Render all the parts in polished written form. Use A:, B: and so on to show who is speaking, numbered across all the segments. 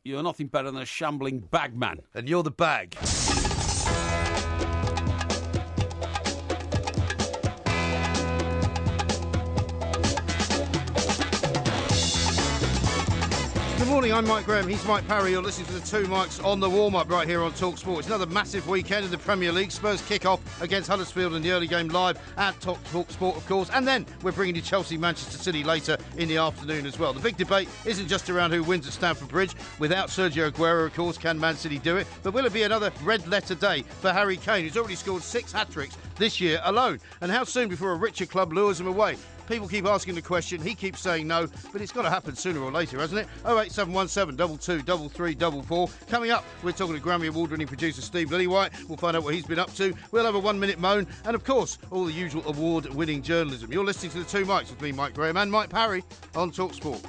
A: You're nothing better than a shambling bagman.
B: And you're the bag. Good morning, I'm Mike Graham, he's Mike Parry. You're listening to the two mics on the warm-up right here on Talk Sport. It's another massive weekend in the Premier League. Spurs kick off against Huddersfield in the early game live at Talk Sport, of course. And then we're bringing you Chelsea, Manchester City later in the afternoon as well. The big debate isn't just around who wins at Stamford Bridge. Without Sergio Aguero, of course, can Man City do it? But will it be another red-letter day for Harry Kane, who's already scored 6 hat-tricks this year alone? And how soon before a richer club lures him away? People keep asking the question, he keeps saying no, but it's got to happen sooner or later, hasn't it? 08717 22 3344. Coming up, we're talking to Grammy Award-winning producer Steve Lillywhite. We'll find out what he's been up to. We'll have a 1-minute moan, and of course, all the usual award-winning journalism. You're listening to the two mics with me, Mike Graham, and Mike Parry on Talk Sport.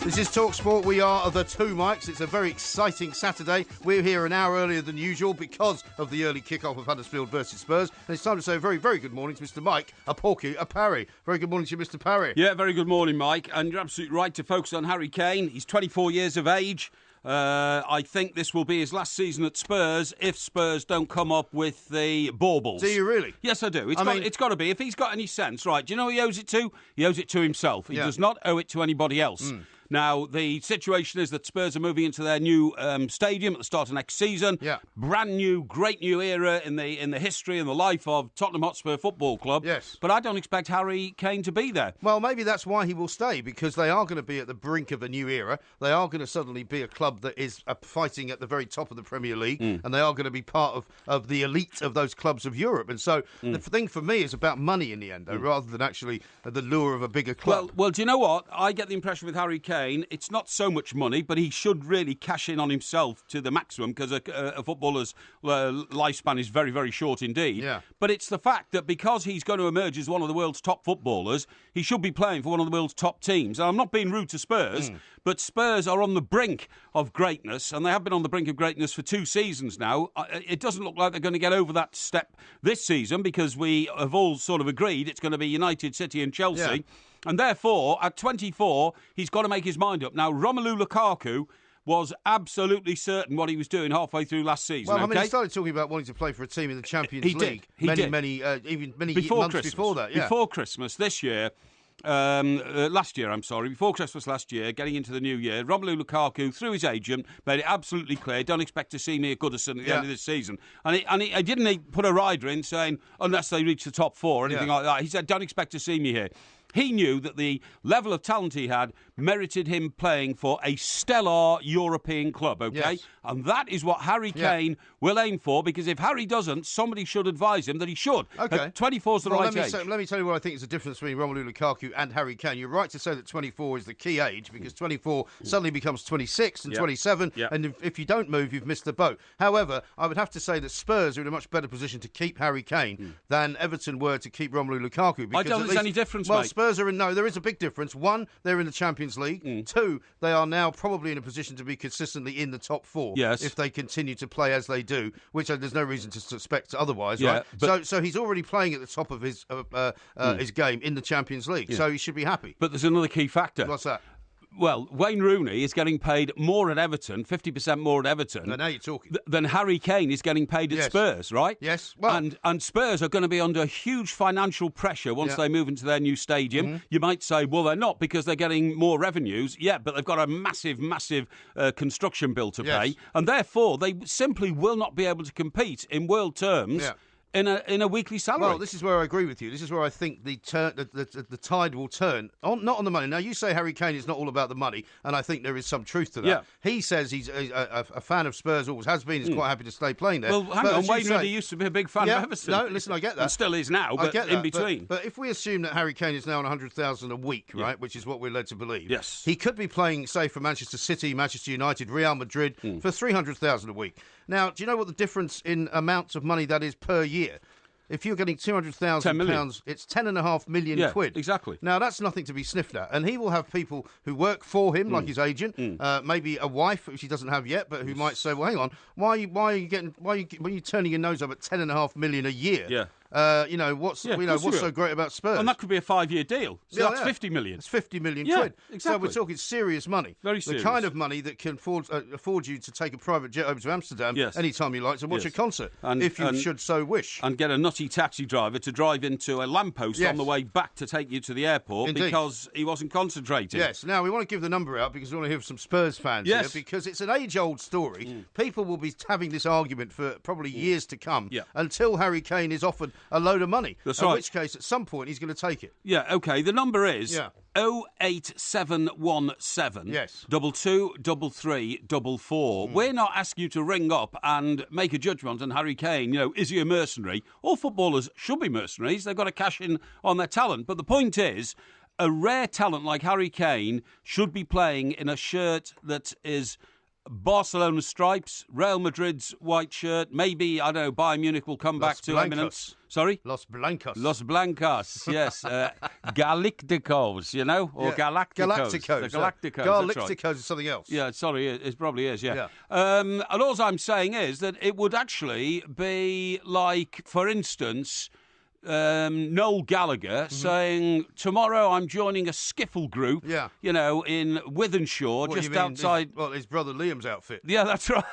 B: This is Talk Sport. We are the two mics. It's a very exciting Saturday. We're here an hour earlier than usual because of the early kick-off of Huddersfield versus Spurs. And it's time to say a very, very good morning to Mr. Mike, a Porky, a Parry. Very good morning to you, Mr. Parry.
A: Yeah, very good morning, Mike. And you're absolutely right to focus on Harry Kane. He's 24 years of age. I think this will be his last season at Spurs if Spurs don't come up with the baubles.
B: Do you really?
A: Yes, I do. It's got to be. If he's got any sense, right, do you know who he owes it to? He owes it to himself. He does not owe it to anybody else. Now, the situation is that Spurs are moving into their new stadium at the start of next season.
B: Yeah.
A: Brand new, great new era in the history and the life of Tottenham Hotspur Football Club.
B: Yes.
A: But I don't expect Harry Kane to be there.
B: Well, maybe that's why he will stay, because they are going to be at the brink of a new era. They are going to suddenly be a club that is fighting at the very top of the Premier League, and they are going to be part of the elite of those clubs of Europe. And so the thing for me is about money in the end, though, rather than actually the lure of a bigger club.
A: Well, do you know what? I get the impression with Harry Kane, it's not so much money, but he should really cash in on himself to the maximum, because a footballer's lifespan is very, very short indeed.
B: Yeah.
A: But it's the fact that because he's going to emerge as one of the world's top footballers, he should be playing for one of the world's top teams. And I'm not being rude to Spurs, but Spurs are on the brink of greatness, and they have been on the brink of greatness for 2 seasons now. It doesn't look like they're going to get over that step this season, because we have all sort of agreed it's going to be United, City and Chelsea.
B: Yeah.
A: And therefore, at 24, he's got to make his mind up. Now, Romelu Lukaku was absolutely certain what he was doing halfway through last season.
B: Well, I mean, he started talking about wanting to play for a team in the Champions League.
A: He did.
B: Many months
A: Christmas,
B: before that. Yeah.
A: Before Christmas this year. Before Christmas last year, getting into the new year, Romelu Lukaku, through his agent, made it absolutely clear, don't expect to see me at Goodison at the end of this season. And he didn't put a rider in saying, unless they reach the top 4 or anything like that. He said, don't expect to see me here. He knew that the level of talent he had merited him playing for a stellar European club, okay?
B: Yes.
A: And that is what Harry Kane will aim for, because if Harry doesn't, somebody should advise him that he should.
B: Okay.
A: 24 is the right age.
B: Let me tell you what I think is the difference between Romelu Lukaku and Harry Kane. You're right to say that 24 is the key age, because 24 suddenly becomes 26 and 27, and if you don't move, you've missed the boat. However, I would have to say that Spurs are in a much better position to keep Harry Kane than Everton were to keep Romelu Lukaku.
A: I don't think there's any difference,
B: mate. Spurs are there is a big difference. 1, they're in the Champions League. 2, they are now probably in a position to be consistently in the top 4 if they continue to play as they do, which there's no reason to suspect otherwise, right? So he's already playing at the top of his game in the Champions League, so he should be happy.
A: But there's another key factor.
B: What's that?
A: Well, Wayne Rooney is getting paid more at Everton, 50% more at Everton.
B: Now you're talking.
A: Than Harry Kane is getting paid at Spurs, right?
B: Yes. Well,
A: and Spurs are going to be under huge financial pressure once they move into their new stadium. You might say, well, they're not, because they're getting more revenues. Yeah, but they've got a massive construction bill to pay. And therefore, they simply will not be able to compete in world terms. Yeah. In a weekly salary.
B: Well, this is where I agree with you. This is where I think the tide will turn. Not on the money. Now, you say Harry Kane is not all about the money, and I think there is some truth to that. Yeah. He says he's a fan of Spurs, always has been. He's quite happy to stay playing there.
A: Well, hang on. Wayne Rooney used to be a big fan of Everton.
B: No, listen, I get that.
A: And still is now, but in between.
B: But if we assume that Harry Kane is now on 100,000 a week, right, which is what we're led to believe,
A: yes,
B: he could be playing, say, for Manchester City, Manchester United, Real Madrid for 300,000 a week. Now, do you know what the difference in amounts of money that is per year? If you're getting £200,000, it's £10.5 million quid.
A: Exactly.
B: Now, that's nothing to be sniffed at. And he will have people who work for him, like his agent, maybe a wife, which he doesn't have yet, but who might say, well, hang on, why are you turning your nose up at £10.5 million a year?
A: Yeah.
B: What's so great about Spurs?
A: And that could be a 5-year deal. So that's 50 million.
B: It's 50 million quid.
A: Exactly.
B: So we're talking serious money.
A: Very serious.
B: The kind of money that can afford you to take a private jet over to Amsterdam anytime you like to watch a concert, if you should so wish.
A: And get a nutty taxi driver to drive into a lamppost on the way back to take you to the airport because he wasn't concentrating.
B: Yes. Now, we want to give the number out because we want to hear from some Spurs fans here, because it's an age-old story. People will be having this argument for probably years to come until Harry Kane is offered a load of money.
A: That's
B: in
A: right.
B: which case, at some point, he's going to take it.
A: Yeah, OK. The number is 08717 223344. We're not asking you to ring up and make a judgment on Harry Kane. Is he a mercenary? All footballers should be mercenaries. They've got to cash in on their talent. But the point is, a rare talent like Harry Kane should be playing in a shirt that is Barcelona's stripes, Real Madrid's white shirt, maybe, I don't know, Bayern Munich will come back to eminence. Sorry?
B: Los Blancos.
A: Los Blancos, yes. Galacticos, or Galacticos.
B: Galacticos.
A: The Galacticos,
B: Galacticos is something else.
A: Yeah, sorry, it probably is, and all I'm saying is that it would actually be like, for instance, Noel Gallagher saying, tomorrow I'm joining a skiffle group, in Wythenshawe, just outside...
B: His brother Liam's outfit.
A: Yeah, that's right.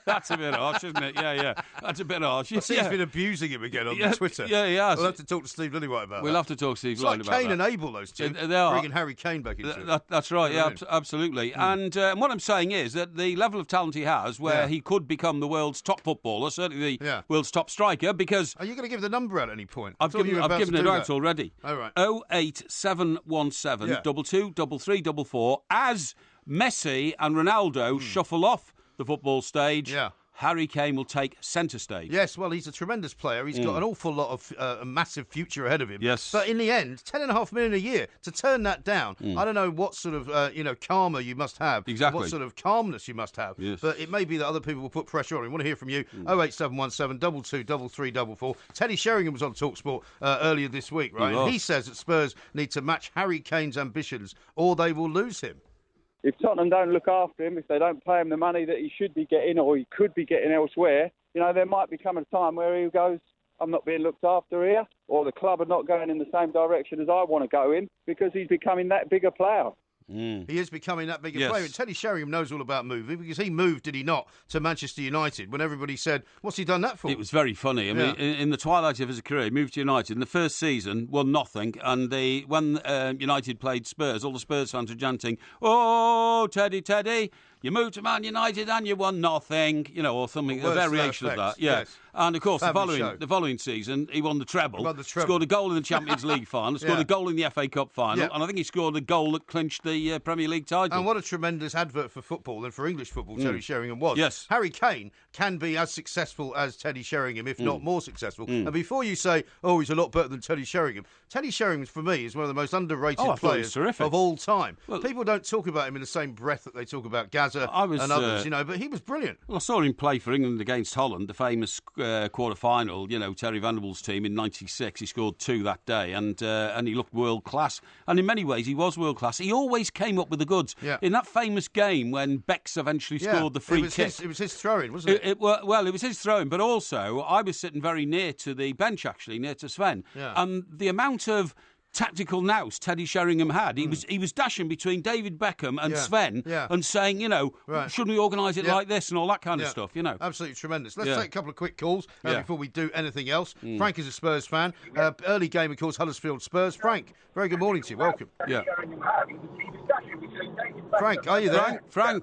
A: That's a bit harsh, isn't it? Yeah. That's a bit harsh.
B: I see he's been abusing him again on Twitter.
A: Yeah, he has.
B: We'll have to talk to Steve Lillywhite about that.
A: We'll have to talk to Steve Lillywhite about that.
B: It's like Kane and Abel, those two.
A: They are.
B: Bringing Harry Kane back into it.
A: That's right, absolutely. And what I'm saying is that the level of talent he has, where he could become the world's top footballer, certainly the world's top striker, because...
B: Are you going to give the number out at any point?
A: I've given it out already.
B: All right.
A: 08717 223344. As Messi and Ronaldo shuffle off the football stage, Harry Kane will take centre stage.
B: Yes, well, he's a tremendous player. He's got an awful lot of a massive future ahead of him.
A: Yes.
B: But in the end, $10.5 million a year, to turn that down, I don't know what sort of, karma you must have.
A: Exactly.
B: What sort of calmness you must have.
A: Yes.
B: But it may be that other people will put pressure on him. We want to hear from you. 08717 223344. Teddy Sheringham was on TalkSport earlier this week, right? And he says that Spurs need to match Harry Kane's ambitions or they will lose him.
C: If Tottenham don't look after him, if they don't pay him the money that he should be getting or he could be getting elsewhere, there might become a time where he goes, I'm not being looked after here, or the club are not going in the same direction as I want to go in, because he's becoming that bigger player.
B: He is becoming that bigger player. And Teddy Sheringham knows all about moving, because he moved, did he not, to Manchester United when everybody said, what's he done that for?
A: It was very funny. I mean, in the twilight of his career, he moved to United. In the first season, won nothing. And when United played Spurs, all the Spurs fans were chanting, "Oh, Teddy, Teddy, you moved to Man United and you won nothing," or something, a variation of that. Yeah.
B: Yes.
A: And of course, the following season, he won the treble. Scored a goal in the Champions League final, scored a goal in the FA Cup final, and I think he scored a goal that clinched the Premier League title.
B: And what a tremendous advert for football and for English football Teddy Sheringham was.
A: Yes.
B: Harry Kane can be as successful as Teddy Sheringham, if not more successful. And before you say, he's a lot better than Teddy Sheringham for me, is one of the most underrated players of all time. Well, people don't talk about him in the same breath that they talk about Gaza and others, but he was brilliant.
A: Well, I saw him play for England against Holland, the famous quarter-final, Terry Venables' team in '96. He scored 2 that day, and he looked world-class. And in many ways, he was world-class. He always came up with the goods. Yeah. In that famous game when Bex eventually scored the free kick.
B: It was his throw-in, wasn't it?
A: It was his throw-in, but also I was sitting very near to the bench, actually, near to Sven. Yeah. And the amount of tactical nous Teddy Sheringham had. He was dashing between David Beckham and Sven and saying, shouldn't we organise it like this and all that kind of stuff,
B: Absolutely tremendous. Let's take a couple of quick calls before we do anything else. Frank is a Spurs fan. Early game, of course, Huddersfield Spurs. Frank, very good morning to you. Welcome.
A: Yeah.
B: Frank, are you there?
A: Frank.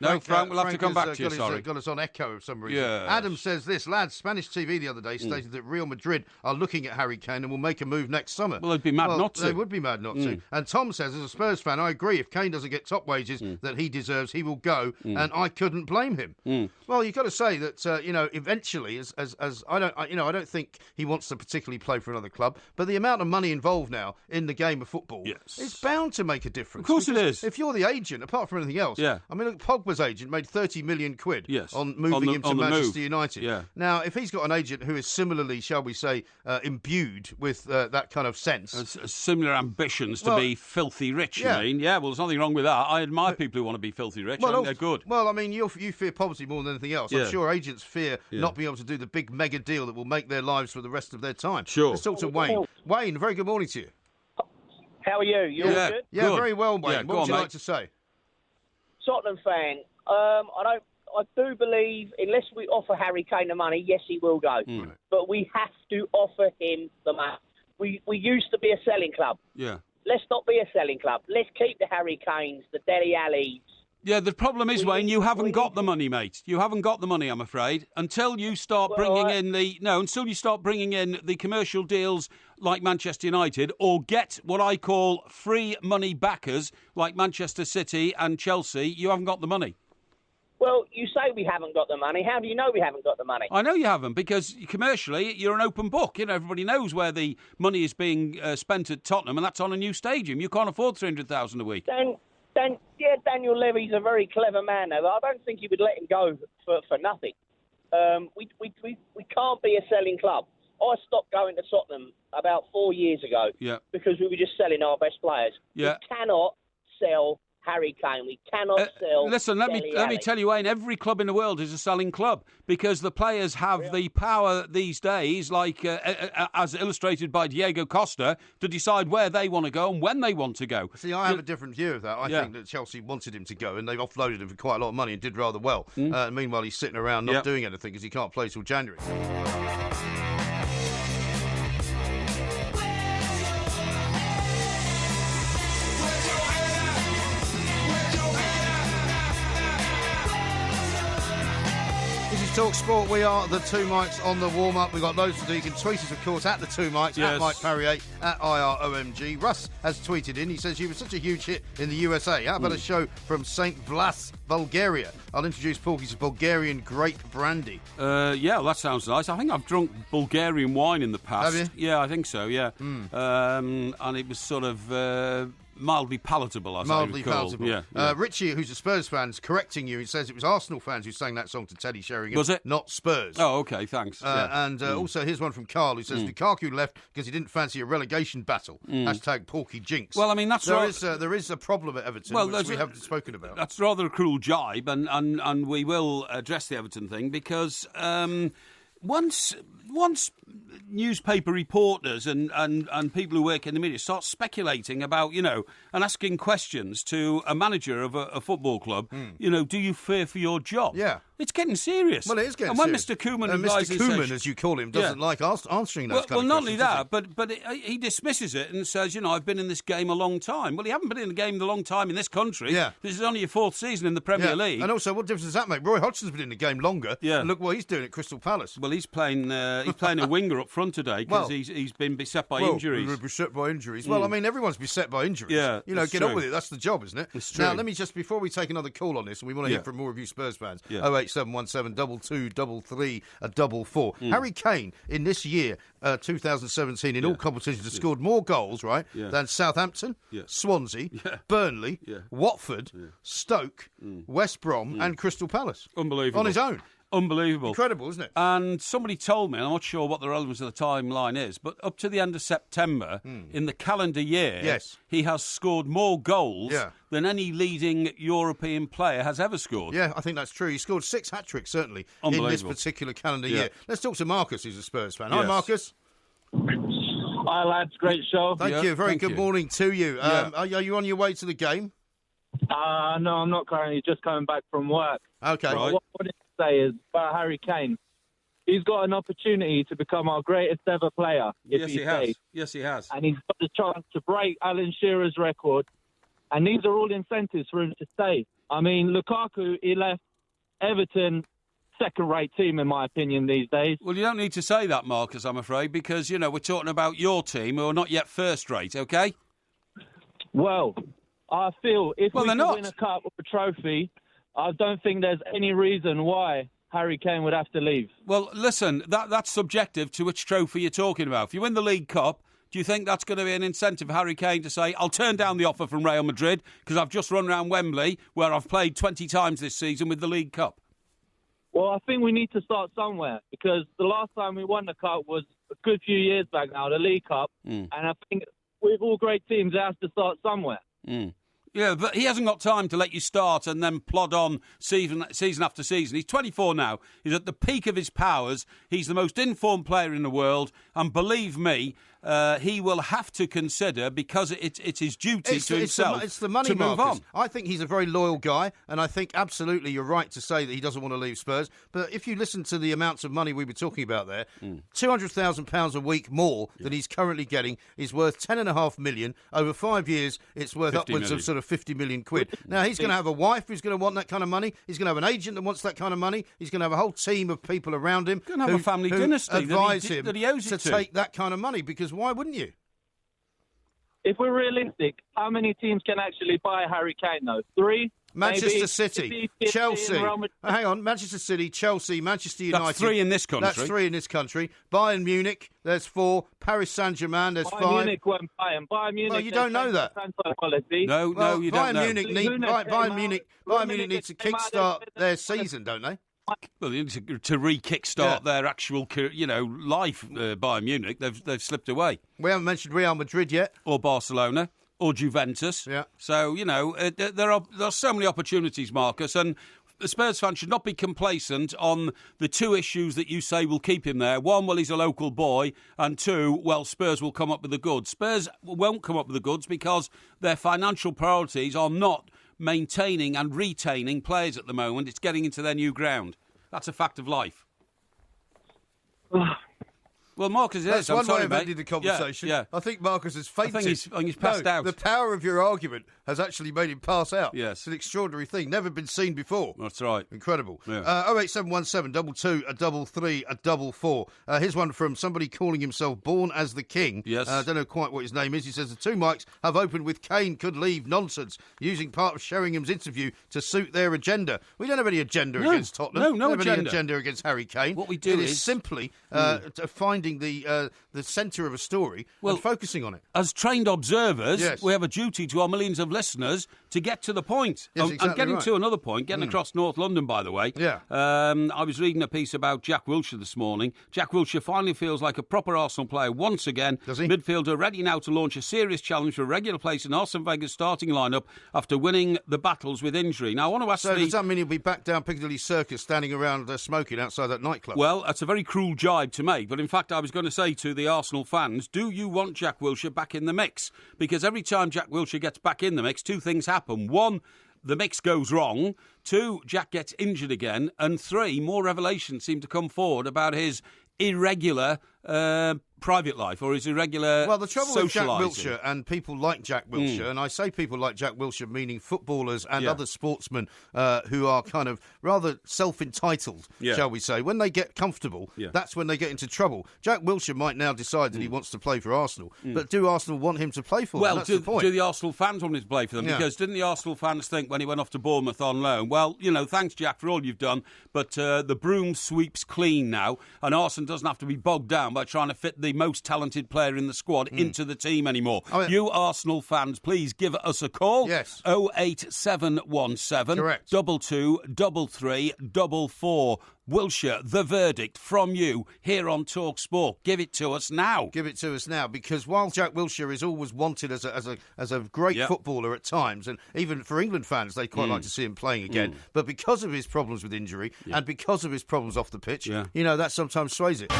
A: No, Frank, we'll have to come back to you, sorry.
B: Got us on echo for some reason.
A: Yes.
B: Adam says this, lads, Spanish TV the other day stated that Real Madrid are looking at Harry Kane and will make a move next summer.
A: Well, they'd be mad not to.
B: They would be mad not to. And Tom says, as a Spurs fan, I agree, if Kane doesn't get top wages that he deserves, he will go, and I couldn't blame him. Well, you've got to say that, eventually, as I don't think he wants to particularly play for another club, but the amount of money involved now in the game of football is bound to make a difference.
A: Of course it is.
B: If you're the agent, apart from anything else, I mean, look, Pogba Pogba's agent made 30 million quid
A: Yes.
B: on moving him to Manchester United.
A: Yeah.
B: Now, if he's got an agent who is similarly, shall we say, imbued with that kind of sense...
A: Similar ambitions to be filthy rich, you mean? Yeah, well, there's nothing wrong with that. I admire people who want to be filthy rich. I think they're good.
B: Well, I mean, you fear poverty more than anything else.
A: Yeah.
B: I'm sure agents fear not being able to do the big mega deal that will make their lives for the rest of their time.
A: Sure.
B: Let's talk to Wayne. Wayne, very good morning to you.
D: How are you? You all good?
B: Yeah,
A: good.
B: very well, Wayne.
A: Yeah,
B: what would you like to say?
D: Tottenham fan. I do believe unless we offer Harry Kane the money, yes, he will go. But we have to offer him the money. We used to be a selling club.
A: Yeah.
D: Let's not be a selling club. Let's keep the Harry Kanes, the Dele Allis.
A: Yeah, the problem is, Wayne, you haven't got the money, mate. You haven't got the money, I'm afraid. Until you start bringing in the commercial deals like Manchester United, or get what I call free money backers like Manchester City and Chelsea, you haven't got the money.
D: Well, you say we haven't got the money. How do you know we haven't got the money?
A: I know you haven't, because commercially you're an open book. You know, everybody knows where the money is being spent at Tottenham, and that's on a new stadium. You can't afford $300,000 a week.
D: Daniel Levy's a very clever man. Though. I don't think he would let him go for nothing. We can't be a selling club. I stopped going to Tottenham about 4 years ago because we were just selling our best players.
A: Yeah.
D: We cannot sell Harry Kane. We cannot sell.
A: Listen, let me tell you, Wayne. Every club in the world is a selling club because the players have the power these days, like as illustrated by Diego Costa, to decide where they want to go and when they want to go.
B: See, I have a different view of that. I think that Chelsea wanted him to go, and they've offloaded him for quite a lot of money and did rather well. Meanwhile, he's sitting around not doing anything because he can't play till January. Talk Sport, we are the Two Mics on the warm-up. We've got loads to do. You can tweet us, of course, at the Two Mics, at Mike Parrier, at IROMG. Russ has tweeted in. He says, you were such a huge hit in the USA. How about a show from St. Vlas, Bulgaria? I'll introduce Porky to Bulgarian grape brandy.
A: Yeah, that sounds nice. I think I've drunk Bulgarian wine in the past.
B: Have you?
A: Yeah, I think so, yeah. And it was sort of... mildly palatable, I
B: Mildly palatable.
A: Yeah.
B: Richie, who's a Spurs fan, is correcting you. He says it was Arsenal fans who sang that song to Teddy Sheringham.
A: Was it?
B: Not Spurs.
A: Oh, OK, thanks.
B: And also, here's one from Carl who says Lukaku left because he didn't fancy a relegation battle. Hashtag Porky Jinx.
A: Well, I mean,
B: there is a problem at Everton, which we haven't spoken about.
A: That's rather a cruel jibe, and we will address the Everton thing because once newspaper reporters and people who work in the media start speculating about, and asking questions to a manager of a football club, do you fear for your job?
B: Yeah.
A: It's getting serious.
B: Well, it is getting
A: serious.
B: And
A: when
B: Mr. Koeman, Mr. Koeman, as you call him, doesn't like answering those kind of questions.
A: Well, not only that, but he dismisses it and says, I've been in this game a long time. Well, you haven't been in the game a long time in this country.
B: Yeah.
A: This is only your fourth season in the Premier League.
B: And also, what difference does that make? Roy Hodgson's been in the game longer.
A: Yeah.
B: And look what he's doing at Crystal Palace.
A: Well, he's playing a winger up front today because he's been beset by injuries.
B: Beset by injuries. Well, I mean, everyone's beset by injuries.
A: Yeah,
B: get on with it. That's the job, isn't it?
A: It's true.
B: Now, let me just, before we take another call on this, and we want to hear from more of you Spurs fans, 08717 22 33 44. Harry Kane, in this year, 2017, in all competitions, has scored more goals, than Southampton, Swansea, Burnley, Watford, Stoke, West Brom, and Crystal Palace.
A: Unbelievable.
B: On his own.
A: Unbelievable.
B: Incredible, isn't it?
A: And somebody told me, and I'm not sure what the relevance of the timeline is, but up to the end of September, in the calendar year, he has scored more goals than any leading European player has ever scored.
B: Yeah, I think that's true. He scored 6 hat-tricks, certainly, in this particular calendar year. Let's talk to Marcus, who's a Spurs fan. Hi, Marcus.
E: Hi, lads. Great show.
B: Thank you. Very good morning to you. Are you on your way to the game?
E: No, I'm not currently. Just coming back from work.
B: Okay.
E: Right. What I wanted to say is about Harry Kane. He's got an opportunity to become our greatest ever player.
A: Yes, he has. Yes, he has.
E: And he's got the chance to break Alan Shearer's record. And these are all incentives for him to stay. I mean, Lukaku, he left Everton, second-rate team, in my opinion, these days.
A: Well, you don't need to say that, Marcus, I'm afraid, because, we're talking about your team who are not yet first-rate, OK?
E: Well, I feel if we can win a cup or a trophy, I don't think there's any reason why Harry Kane would have to leave.
A: Well, listen, that's subjective to which trophy you're talking about. If you win the League Cup, Do you think that's going to be an incentive for Harry Kane to say, I'll turn down the offer from Real Madrid because I've just run around Wembley where I've played 20 times this season with the League Cup?
E: Well, I think we need to start somewhere because the last time we won the Cup was a good few years back now, the League Cup. And I think with all great teams, it has to start somewhere.
A: Yeah, but he hasn't got time to let you start and then plod on season after season. He's 24 now. He's at the peak of his powers. He's the most informed player in the world. And believe me, he will have to consider, because it's his duty to himself
B: it's the money,
A: to move
B: Marcus.
A: on.
B: I think he's a very loyal guy, and I think absolutely you're right to say that he doesn't want to leave Spurs. But if you listen to the amounts of money we were talking about there, £200,000 a week more than he's currently getting is worth £10.5 million. Over 5 years, it's worth upwards of sort of 50 million quid. Now, he's going to have a wife who's going to want that kind of money. He's going to have an agent that wants that kind of money. He's going to have a whole team of people around him
A: going to have a family dynasty
B: advise him
A: that he owes it to
B: take that kind of money, because why wouldn't you?
E: If we're realistic, how many teams can actually buy Harry Kane, though? 3?
B: Manchester
E: maybe?
B: City, Chelsea. Hang on, Manchester City, Chelsea, Manchester United.
A: That's 3 in this country.
B: That's 3 in this country. Bayern Munich, there's 4. Paris Saint-Germain, there's 5.
E: Bayern Munich won't buy him. Bayern Munich.
B: Well, you don't know that.
A: No, you don't know.
B: Bayern Munich needs to kickstart their season, don't they?
A: Well, they need to re-kickstart their actual, life. Bayern Munich, they've slipped away.
B: We haven't mentioned Real Madrid yet,
A: or Barcelona, or Juventus.
B: Yeah.
A: So there are so many opportunities, Marcus, and the Spurs fan should not be complacent on the 2 issues that you say will keep him there. 1, well, he's a local boy, and 2, well, Spurs will come up with the goods. Spurs won't come up with the goods because their financial priorities are not maintaining and retaining players at the moment. It's getting into their new ground. That's a fact of life. Well, Marcus,
B: that's one way of ending the conversation.
A: Yeah.
B: I think Marcus has fainted.
A: I think he's passed out.
B: The power of your argument has actually made him pass out.
A: Yes.
B: It's an extraordinary thing. Never been seen before.
A: That's right.
B: Incredible.
A: Yeah.
B: 08717 22 33 44. Here's one from somebody calling himself Born as the King.
A: Yes.
B: I don't know quite what his name is. He says the 2 mics have opened with Kane could leave nonsense, using part of Sheringham's interview to suit their agenda. We don't have any agenda against Tottenham.
A: No
B: we don't have
A: agenda.
B: any agenda against Harry Kane.
A: What we do
B: is simply finding the centre of a story and focusing on it.
A: As trained observers, we have a duty to our millions of listeners to get to the point.
B: Yes, exactly
A: I'm getting
B: right.
A: to another point, getting across North London, by the way.
B: Yeah.
A: I was reading a piece about Jack Wilshere this morning. Jack Wilshere finally feels like a proper Arsenal player once again.
B: Does he?
A: Midfielder ready now to launch a serious challenge for a regular place in Arsene Wenger's starting lineup after winning the battles with injury. Now, I want to ask
B: does that mean he'll be back down Piccadilly Circus standing around smoking outside that nightclub?
A: Well, that's a very cruel jibe to make. But in fact, I was going to say to the Arsenal fans, do you want Jack Wilshere back in the mix? Because every time Jack Wilshere gets back in the mix, 2 things happen. 1, the mix goes wrong. 2, Jack gets injured again. And 3, more revelations seem to come forward about his irregular private life or his irregular
B: Well, the trouble with Jack
A: socialising.
B: Wilshere and people like Jack Wilshere, and I say people like Jack Wilshere meaning footballers and other sportsmen who are kind of rather self-entitled, shall we say, when they get comfortable, that's when they get into trouble. Jack Wilshere might now decide that he wants to play for Arsenal, but do Arsenal want him to play for them? That's the point.
A: Do the Arsenal fans want him to play for them? Because didn't the Arsenal fans think when he went off to Bournemouth on loan, well, thanks, Jack, for all you've done, but the broom sweeps clean now, and Arsenal doesn't have to be bogged down by trying to fit the most talented player in the squad into the team anymore. You Arsenal fans, please give us a call.
B: Yes.
A: 08717
B: Correct.
A: 22 33 44. Wilshere, the verdict from you here on Talk Sport. Give it to us now.
B: Give it to us now, because while Jack Wilshere is always wanted as a great footballer at times, and even for England fans, they quite like to see him playing again, but because of his problems with injury and because of his problems off the pitch, that sometimes sways it.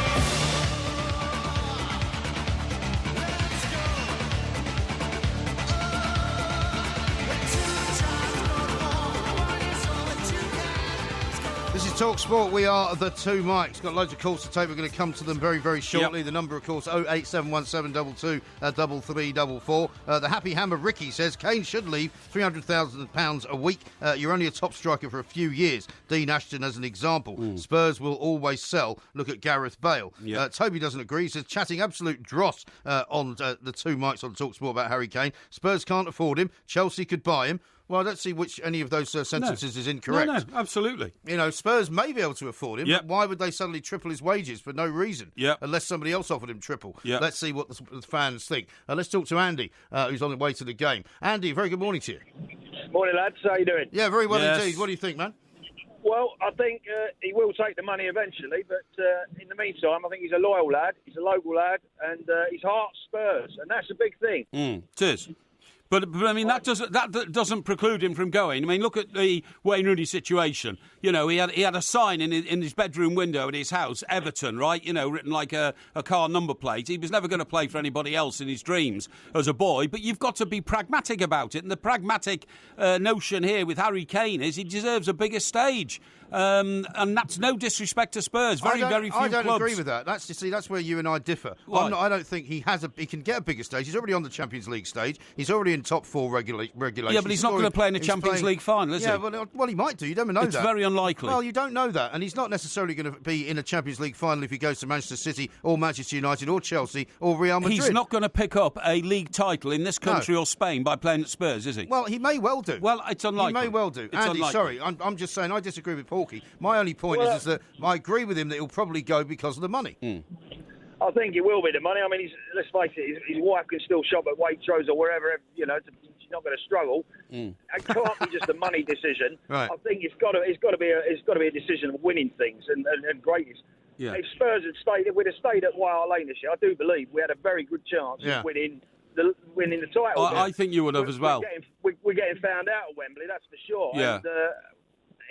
B: This is Talk Sport. We are the 2 mics. Got loads of calls to take. We're going to come to them very, very shortly. The number, of course, 08717 22 3344. The Happy Hammer Ricky says Kane should leave. £300,000 a week. You're only a top striker for a few years. Dean Ashton as an example. Spurs will always sell. Look at Gareth Bale. Toby doesn't agree. He says chatting absolute dross on the 2 mics on Talk Sport about Harry Kane. Spurs can't afford him. Chelsea could buy him. Well, I don't see which any of those sentences is incorrect.
A: No, absolutely.
B: You know, Spurs may be able to afford him,
A: Yep.
B: but why would they suddenly triple his wages for no reason?
A: Yep.
B: Unless somebody else offered him triple.
A: Yep.
B: Let's see what the fans think. Let's talk to Andy, who's on the way to the game. Andy, very good morning to you.
F: Morning, lads. How you doing?
B: Yeah, very well
A: Yes.
B: indeed. What do you think, man?
F: Well, I think he will take the money eventually, but in the meantime, I think he's a loyal lad, he's a local lad, and his heart's Spurs, and that's a big thing.
A: It is. But I mean, that doesn't preclude him from going. I mean, look at the Wayne Rooney situation. You know, he had a sign in his bedroom window at his house, Everton, right? You know, written like a car number plate. He was never going to play for anybody else in his dreams as a boy. But you've got to be pragmatic about it. And the pragmatic notion here with Harry Kane is he deserves a bigger stage. And that's no disrespect to Spurs. Very few
B: I don't
A: clubs.
B: agree with that. That's where you and I differ.
A: Why?
B: I don't think he can get a bigger stage. He's already on the Champions League stage. He's already in top 4 regulation.
A: Yeah, but he's not going to play in a Champions League final, is he?
B: Yeah, well, he might do. You never know
A: It's
B: that.
A: very unlikely.
B: Well, you don't know that. And he's not necessarily going to be in a Champions League final if he goes to Manchester City or Manchester United or Chelsea or Real Madrid.
A: He's not going to pick up a league title in this country or Spain by playing at Spurs, is he?
B: Well, he may well do.
A: Well, it's unlikely.
B: He may well do.
A: It's
B: Andy,
A: unlikely.
B: sorry, I'm just saying I disagree with Porky. My only point is that I agree with him that he'll probably go because of the money.
F: I think it will be the money. I mean, let's face it, his wife can still shop at Waitrose or wherever, you know, she's not going to struggle. It can't be just a money decision.
B: Right.
F: I think it's got to be a decision of winning things and greatness.
A: Yeah.
F: If Spurs we'd have stayed at White Hart Lane this year, I do believe we had a very good chance of winning the title.
A: I think you would have as well.
F: We're getting found out at Wembley, that's for sure.
A: Yeah.
F: And,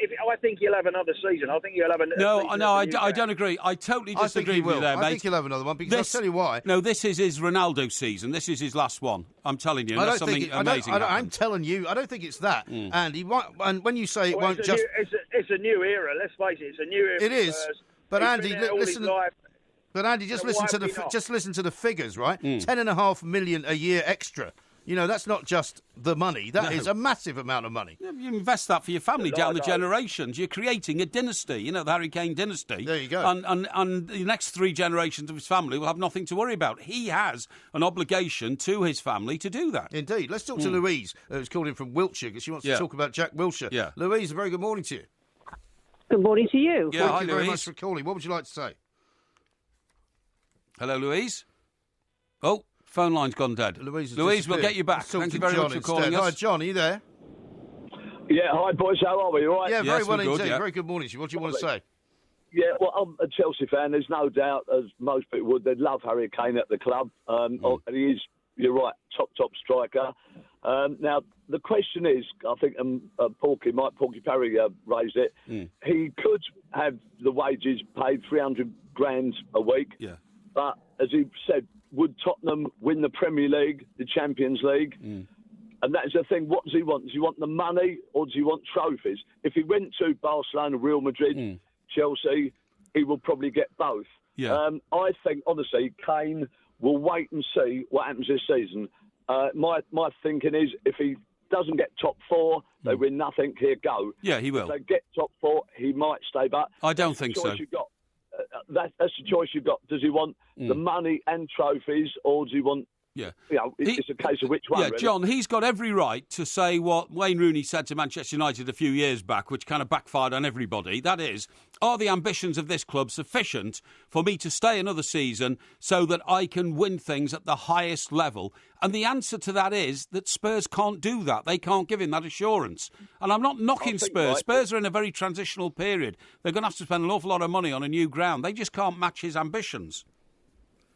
F: I think he'll have another season. I think he'll have
A: I don't agree. I totally disagree with you there, mate.
B: I think he'll have another one because I'll tell you why.
A: No, this is his Ronaldo season. This is his last one. I'm telling you, unless something amazing happens.
B: I'm telling you, I don't think it's that. And when you say it won't just...
F: It's a new era, let's face it. It's a new era.
B: It is. But Andy, listen... But Andy,
F: just
B: listen to the figures, right? 10.5 million a year extra. You know, that's not just the money. That is a massive amount of money.
A: Yeah, you invest that for your family down the generations. You're creating a dynasty, you know, the Harry Kane dynasty.
B: There you go.
A: And the next 3 generations of his family will have nothing to worry about. He has an obligation to his family to do that.
B: Indeed. Let's talk to Louise, who's called in from Wiltshire, because she wants to talk about Jack Wilshere.
A: Yeah.
B: Louise, a very good morning to you.
G: Good morning to you.
A: Yeah,
B: Thank you very
A: Louise.
B: much for calling. What would you like to say?
A: Hello, Louise. Oh, phone line's gone dead.
B: Louise,
A: we'll get you back. Thank you very much for calling us.
B: Hi, John, are you there?
H: Yeah, hi boys, how are we? All right?
B: Yeah, very well
A: we're good,
B: indeed.
A: yeah.
B: Very good morning to you. What do you want to say?
H: Yeah, well, I'm a Chelsea fan. There's no doubt, as most people would, they'd love Harry Kane at the club. And he is, you're right, top striker. Now, the question is, I think Porky Parry raised it. He could have the wages paid 300 grand a week.
A: Yeah.
H: But, as he said, would Tottenham win the Premier League, the Champions League? And that's the thing. What does he want? Does he want the money or does he want trophies? If he went to Barcelona, Real Madrid, Chelsea, he will probably get both.
A: Yeah.
H: I think, honestly, Kane will wait and see what happens this season. My thinking is if he doesn't get top 4, they win nothing, he'll go.
A: Yeah, he will.
H: If they get top 4, he might stay. But
A: I don't think so.
H: That's the choice you've got. Does he want the money and trophies, or does he want...
A: Yeah.
H: You know, it's a case of which one, really.
A: John, he's got every right to say what Wayne Rooney said to Manchester United a few years back, which kind of backfired on everybody. That is, are the ambitions of this club sufficient for me to stay another season so that I can win things at the highest level? And the answer to that is that Spurs can't do that. They can't give him that assurance. And I'm not knocking Spurs. Spurs are in a very transitional period. They're going to have to spend an awful lot of money on a new ground. They just can't match his ambitions.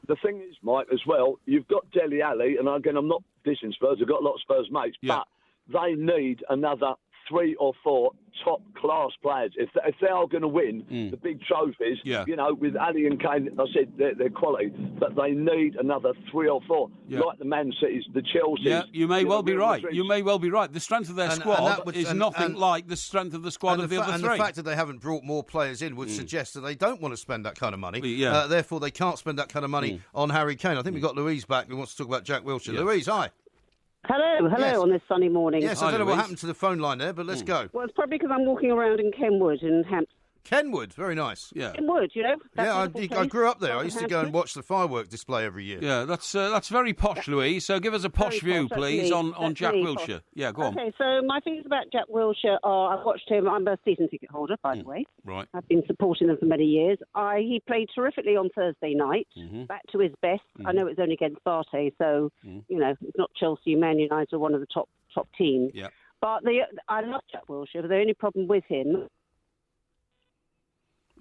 H: The thing is, Mike, as well, you've got Dele Alli, and again, I'm not dissing Spurs, I've got a lot of Spurs mates, but they need another 3 or 4 top-class players. If they are going to win the big trophies, you know, with Ali and Kane, I said they're quality, but they need another 3 or 4, like the Man Cities, the Chelseas.
A: Yeah, you may well be right.
H: Madrid.
A: You may well be right. The strength of their squad is nothing like the strength of the squad of the other 3.
B: And the fact that they haven't brought more players in would suggest that they don't want to spend that kind of money. Therefore, they can't spend that kind of money on Harry Kane. I think we've got Louise back who wants to talk about Jack Wilshere. Louise, hi.
G: Hello on this sunny morning.
B: Yes, I don't know what happened to the phone line there, but let's go.
G: Well, it's probably because I'm walking around in Kenwood and
B: Kenwood, very nice.
A: Yeah.
G: Kenwood, you know.
B: I grew up there. I used to go and watch the fireworks display every year.
A: Yeah, that's very posh, Louise. So give us a posh view, please, on Jack Wilshere. Yeah, go on.
G: Okay, so my things about Jack Wilshere are, I've watched him. I'm a season ticket holder, by the way.
A: Right.
G: I've been supporting them for many years. He played terrifically on Thursday night, back to his best. I know it was only against Barté, so you know it's not Chelsea, Man United, or one of the top teams.
A: Yeah.
G: But I love Jack Wilshere. But the only problem with him.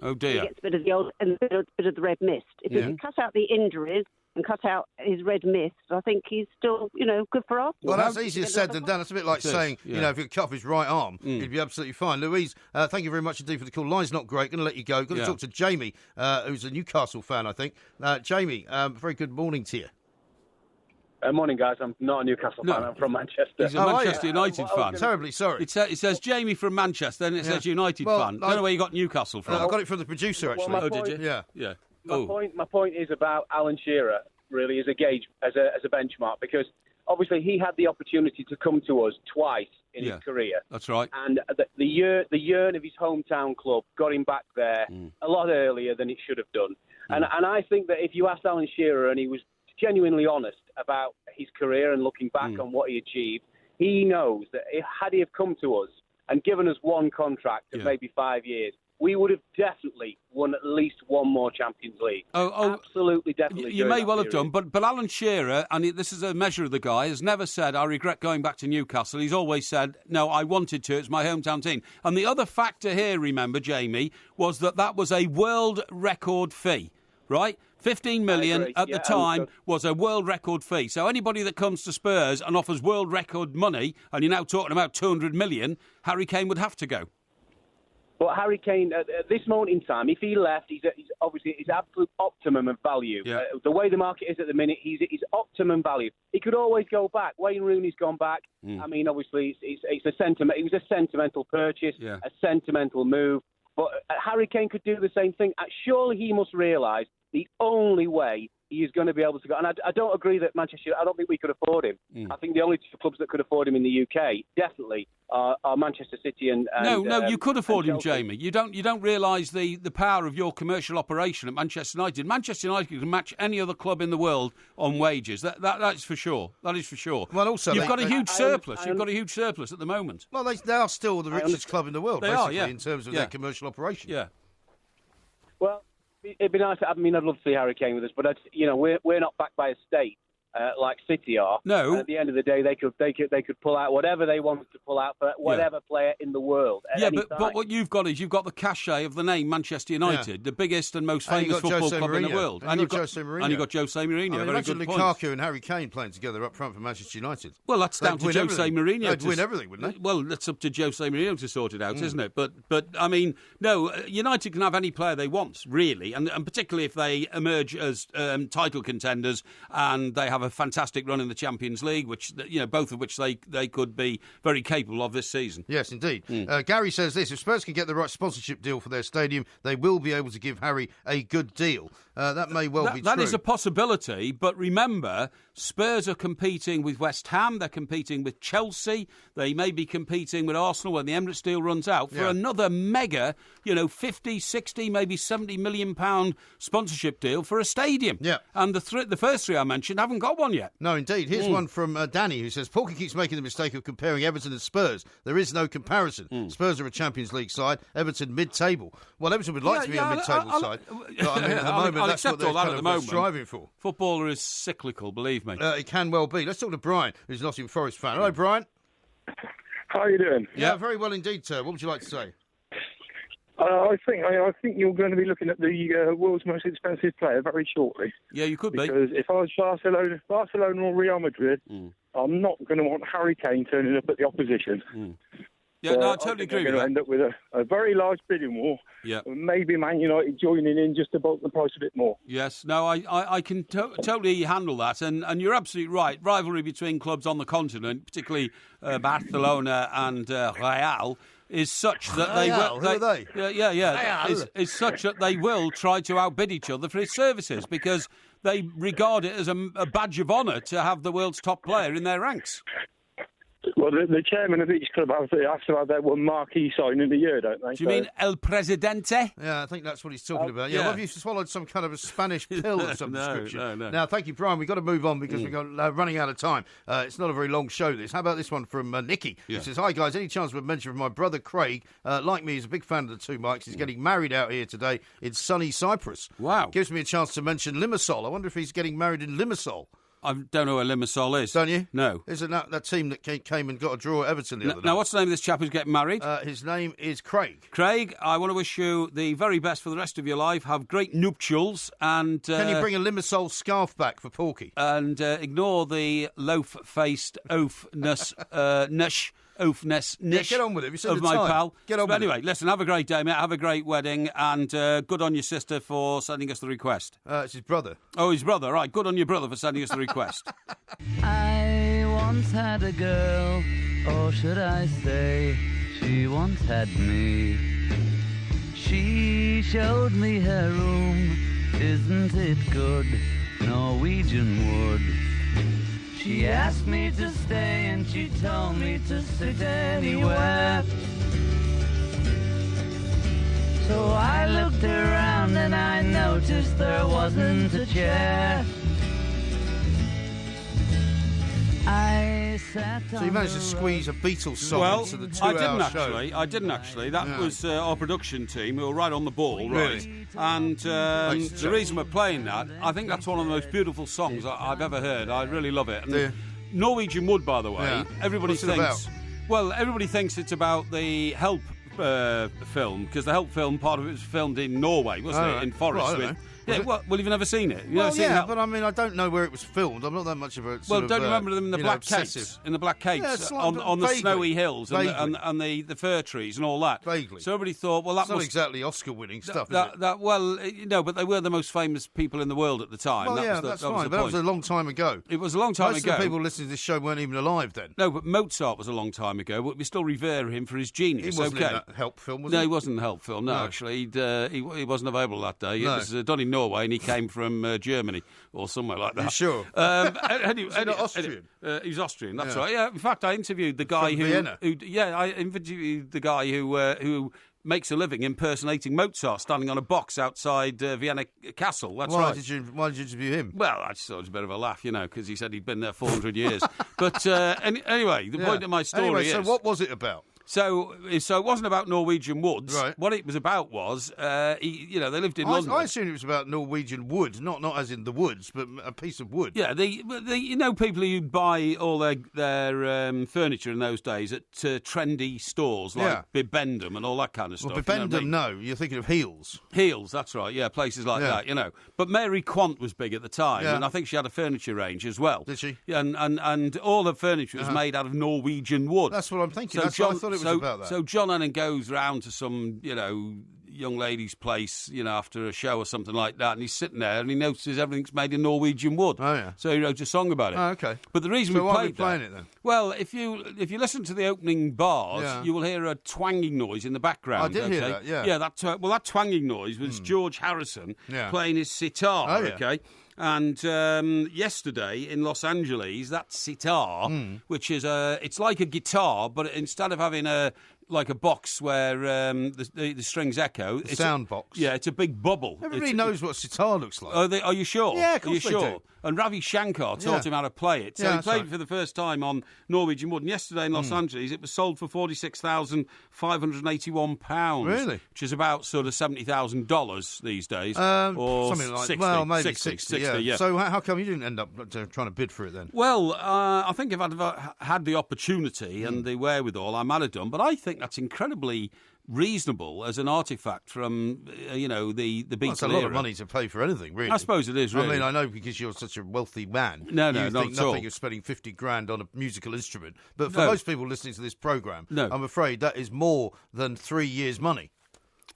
A: Oh dear.
G: He gets a bit of the old and a bit of the red mist. If he can cut out the injuries and cut out his red mist, I think he's still, you know, good for us.
B: Well, that's easier said than done. It's a bit like saying, you know, if he could cut off his right arm, he'd be absolutely fine. Louise, thank you very much indeed for the call. Line's not great. Going to let you go. Going to talk to Jamie, who's a Newcastle fan, I think. Jamie, very good morning to you.
I: Morning, guys. I'm not a Newcastle fan. I'm from Manchester.
A: He's a Manchester United fan.
B: Terribly sorry.
A: It says Jamie from Manchester, then it says United fan. Don't know where you got Newcastle from.
B: I got it from the producer, actually.
A: Did you?
B: Yeah.
I: My point is about Alan Shearer, really, as a gauge, as a benchmark, because obviously he had the opportunity to come to us twice in his career.
A: That's right.
I: And the yearn of his hometown club got him back there a lot earlier than it should have done. And I think that if you asked Alan Shearer and he was genuinely honest about his career and looking back on what he achieved, he knows that had he have come to us and given us one contract of maybe 5 years, we would have definitely won at least one more Champions League. Absolutely, definitely.
A: You may well have done, but Alan Shearer, and this is a measure of the guy, has never said, I regret going back to Newcastle. He's always said, no, I wanted to. It's my hometown team. And the other factor here, remember, Jamie, was that was a world record fee, right? 15 million at the time was a world record fee. So anybody that comes to Spurs and offers world record money, and you're now talking about 200 million, Harry Kane would have to go.
I: But Harry Kane, at this moment in time, if he left, he's obviously his absolute optimum of value.
A: Yeah.
I: The way the market is at the minute, he's optimum value. He could always go back. Wayne Rooney's gone back. I mean, obviously, it's a sentiment. It was a sentimental purchase, a sentimental move. But Harry Kane could do the same thing. Surely he must realise the only way he is going to be able to go. And I don't agree that Manchester, I don't think we could afford him. I think the only two clubs that could afford him in the UK, definitely, are Manchester City and
A: No, you could afford him, Jamie. You don't realise the power of your commercial operation at Manchester United. Manchester United can match any other club in the world on wages. That's for sure. That is for sure.
B: Well, also
A: you've got a huge surplus. You've got a huge surplus at the moment.
B: Well, they are still the richest club in the world, basically,
A: are,
B: in terms of their commercial operation.
A: Yeah.
I: Well, it'd be nice. I'd love to see Harry Kane with us, but we're not backed by a state like City are.
A: No.
I: And at the end of the day, they could pull out whatever they wanted to pull out for whatever player in the world.
A: But what you've got is you've got the cachet of the name Manchester United, the biggest and most famous football club in the world.
B: And you've got Jose Mourinho.
A: And you've got Jose Mourinho.
B: I mean, imagine Lukaku and Harry Kane playing together up front for Manchester United.
A: Well, that's down to Jose Mourinho.
B: They'd win everything, wouldn't they?
A: Well, that's up to Jose Mourinho to sort it out, isn't it? But I mean, no, United can have any player they want, really, and particularly if they emerge as title contenders and they have a fantastic run in the Champions League, which both of which they could be very capable of this season.
B: Yes, indeed. Gary says this: if Spurs can get the right sponsorship deal for their stadium, they will be able to give Harry a good deal. That may well be true.
A: That is a possibility, but remember, Spurs are competing with West Ham, they're competing with Chelsea, they may be competing with Arsenal when the Emirates deal runs out for another mega, 50, 60, maybe £70 million sponsorship deal for a stadium.
B: Yeah.
A: And the first three I mentioned haven't got one yet.
B: No, indeed. Here's one from Danny, who says, Porky keeps making the mistake of comparing Everton and Spurs. There is no comparison. Spurs are a Champions League side, Everton mid-table. Well, Everton would like to be a mid-table side. But I mean, at the moment, that's what they're kind of striving for.
A: Footballer is cyclical, believe me.
B: It can well be. Let's talk to Brian, who's a Nottingham Forest fan. Hello, Brian.
J: How are you doing?
B: Yeah, very well indeed, sir. What would you like to say?
J: I think you're going to be looking at the world's most expensive player very shortly.
A: Yeah, you could
J: be. Because if I was Barcelona or Real Madrid, I'm not going to want Harry Kane turning up at the opposition.
A: Yeah, no, I totally agree with that.
J: We're going to end up with a very large bidding war.
A: Yeah.
J: Maybe Man United joining in just to bulk the price a bit more.
A: Yes, no, I can totally handle that. And you're absolutely right. Rivalry between clubs on the continent, particularly Barcelona and Real, is such that they will.
B: Who are they?
A: Yeah. Is such that they will try to outbid each other for his services because they regard it as a badge of honour to have the world's top player in their ranks.
J: Well, the chairman of each club has to have their one marquee sign in the year, don't they?
A: Do you mean El Presidente?
B: Yeah, I think that's what he's talking about. Yeah, well, have you swallowed some kind of a Spanish pill of some description?
A: No.
B: Now, thank you, Brian. We've got to move on because we're running out of time. It's not a very long show, this. How about this one from Nicky?
A: Yeah.
B: He says, hi, guys. Any chance of a mention of my brother Craig? Like me, he's a big fan of the Two Mics. He's getting married out here today in sunny Cyprus.
A: Wow.
B: Gives me a chance to mention Limassol. I wonder if he's getting married in Limassol.
A: I don't know where Limassol is.
B: Don't you?
A: No.
B: Isn't that team that came and got a draw at Everton the other night?
A: Now, what's the name of this chap who's getting married?
B: His name is Craig.
A: Craig, I want to wish you the very best for the rest of your life. Have great nuptials and...
B: Can you bring a Limassol scarf back for Porky?
A: And ignore the loaf-faced oafness, oafness niche
B: get on with it. You said
A: of
B: the
A: my
B: time.
A: pal.
B: Get on
A: but
B: with
A: anyway, listen, have a great day, mate. Have a great wedding, and good on your sister for sending us the request.
B: It's his brother.
A: Oh, his brother. Right, good on your brother for sending us the request.
K: I once had a girl, or should I say, she once had me. She showed me her room, isn't it good, Norwegian wood. She asked me to stay and she told me to sit anywhere. So I looked around and I noticed there wasn't a chair. I sat
B: So you managed to squeeze a Beatles song into the 2 hour show.
A: I didn't actually. That was our production team who were right on the ball, right?
B: Really?
A: And the reason we're playing that, I think that's one of the most beautiful songs I've ever heard. I really love it. And Norwegian Wood, by the way, everybody
B: What's it
A: thinks...
B: about?
A: Well, everybody thinks it's about the Help film, because the Help film, part of it was filmed in Norway, wasn't it? In forests.
B: Well,
A: Well, you've never seen it?
B: But I mean, I don't know where it was filmed. I'm not that much of a
A: don't you remember them in the black capes? In the black capes on the snowy hills and the fir trees and all that.
B: Vaguely.
A: So everybody thought, well, that
B: it's not exactly Oscar-winning stuff, is it?
A: But they were the most famous people in the world at the time.
B: Well, that's fine. But that was a long time ago.
A: It was a long time
B: Most
A: ago.
B: of the people listening to this show weren't even alive then.
A: No, but Mozart was a long time ago. But we still revere him for his genius.
B: He wasn't in that Help film, was he?
A: No, he wasn't in the Help film. No, actually, he wasn't available that day. It was done in Norway, and he came from Germany or somewhere like that.
B: You sure?
A: Anyway,
B: not Austrian?
A: He's Austrian. That's right. Yeah. In fact, I interviewed the guy
B: Vienna.
A: I interviewed the guy who makes a living impersonating Mozart, standing on a box outside Vienna Castle. That's right.
B: Why did you interview him?
A: Well, I just thought it was a bit of a laugh, because he said he'd been there 400 years. But anyway, the point of my story is...
B: So what was it about?
A: So it wasn't about Norwegian woods.
B: Right.
A: What it was about was, they lived in London.
B: I assumed it was about Norwegian wood, not as in the woods, but a piece of wood.
A: Yeah, people who buy all their furniture in those days at trendy stores like Bibendum and all that kind of stuff.
B: Well, Bibendum, no, you're thinking of Heels.
A: Heels, that's right. Yeah, places like that. But Mary Quant was big at the time, and I think she had a furniture range as well.
B: Did she?
A: And all the furniture was made out of Norwegian wood.
B: That's what I'm thinking. That's what I thought it was about that.
A: So John Lennon goes round to some, young lady's place, after a show or something like that, and he's sitting there and he notices everything's made in Norwegian wood.
B: Oh, yeah.
A: So he wrote a song about it.
B: Oh, okay.
A: But the reason
B: why are we
A: played
B: playing it then?
A: Well, if you listen to the opening bars, you will hear a twanging noise in the background.
B: I did hear that, yeah.
A: Yeah, that twanging noise was George Harrison playing his sitar,
B: Oh, yeah.
A: okay? And yesterday in Los Angeles, that sitar, which is it's like a guitar, but instead of having a box where the strings echo.
B: It's sound box.
A: Yeah, it's a big bubble.
B: Everybody knows what sitar looks like.
A: Are you sure?
B: Yeah, of course
A: Are you sure?
B: they do.
A: And Ravi Shankar taught him how to play it. So he played it for the first time on Norwegian Wood. And yesterday in Los Angeles, it was sold for £46,581.
B: Really?
A: Which is about sort of $70,000 these days. Or
B: something like
A: 60,
B: well, maybe
A: 60,
B: yeah. So how come you didn't end up trying to bid for it then?
A: Well, I think if I'd had the opportunity and the wherewithal, I might have done. But I think that's incredibly reasonable as an artefact from, the Beatles era.
B: That's a lot of money to pay for anything, really.
A: I suppose it is, really.
B: I mean, I know because you're such a wealthy man.
A: No,
B: you
A: not
B: think
A: at all.
B: nothing of spending 50 grand on a musical instrument. But for most people listening to this programme, I'm afraid that is more than 3 years' money.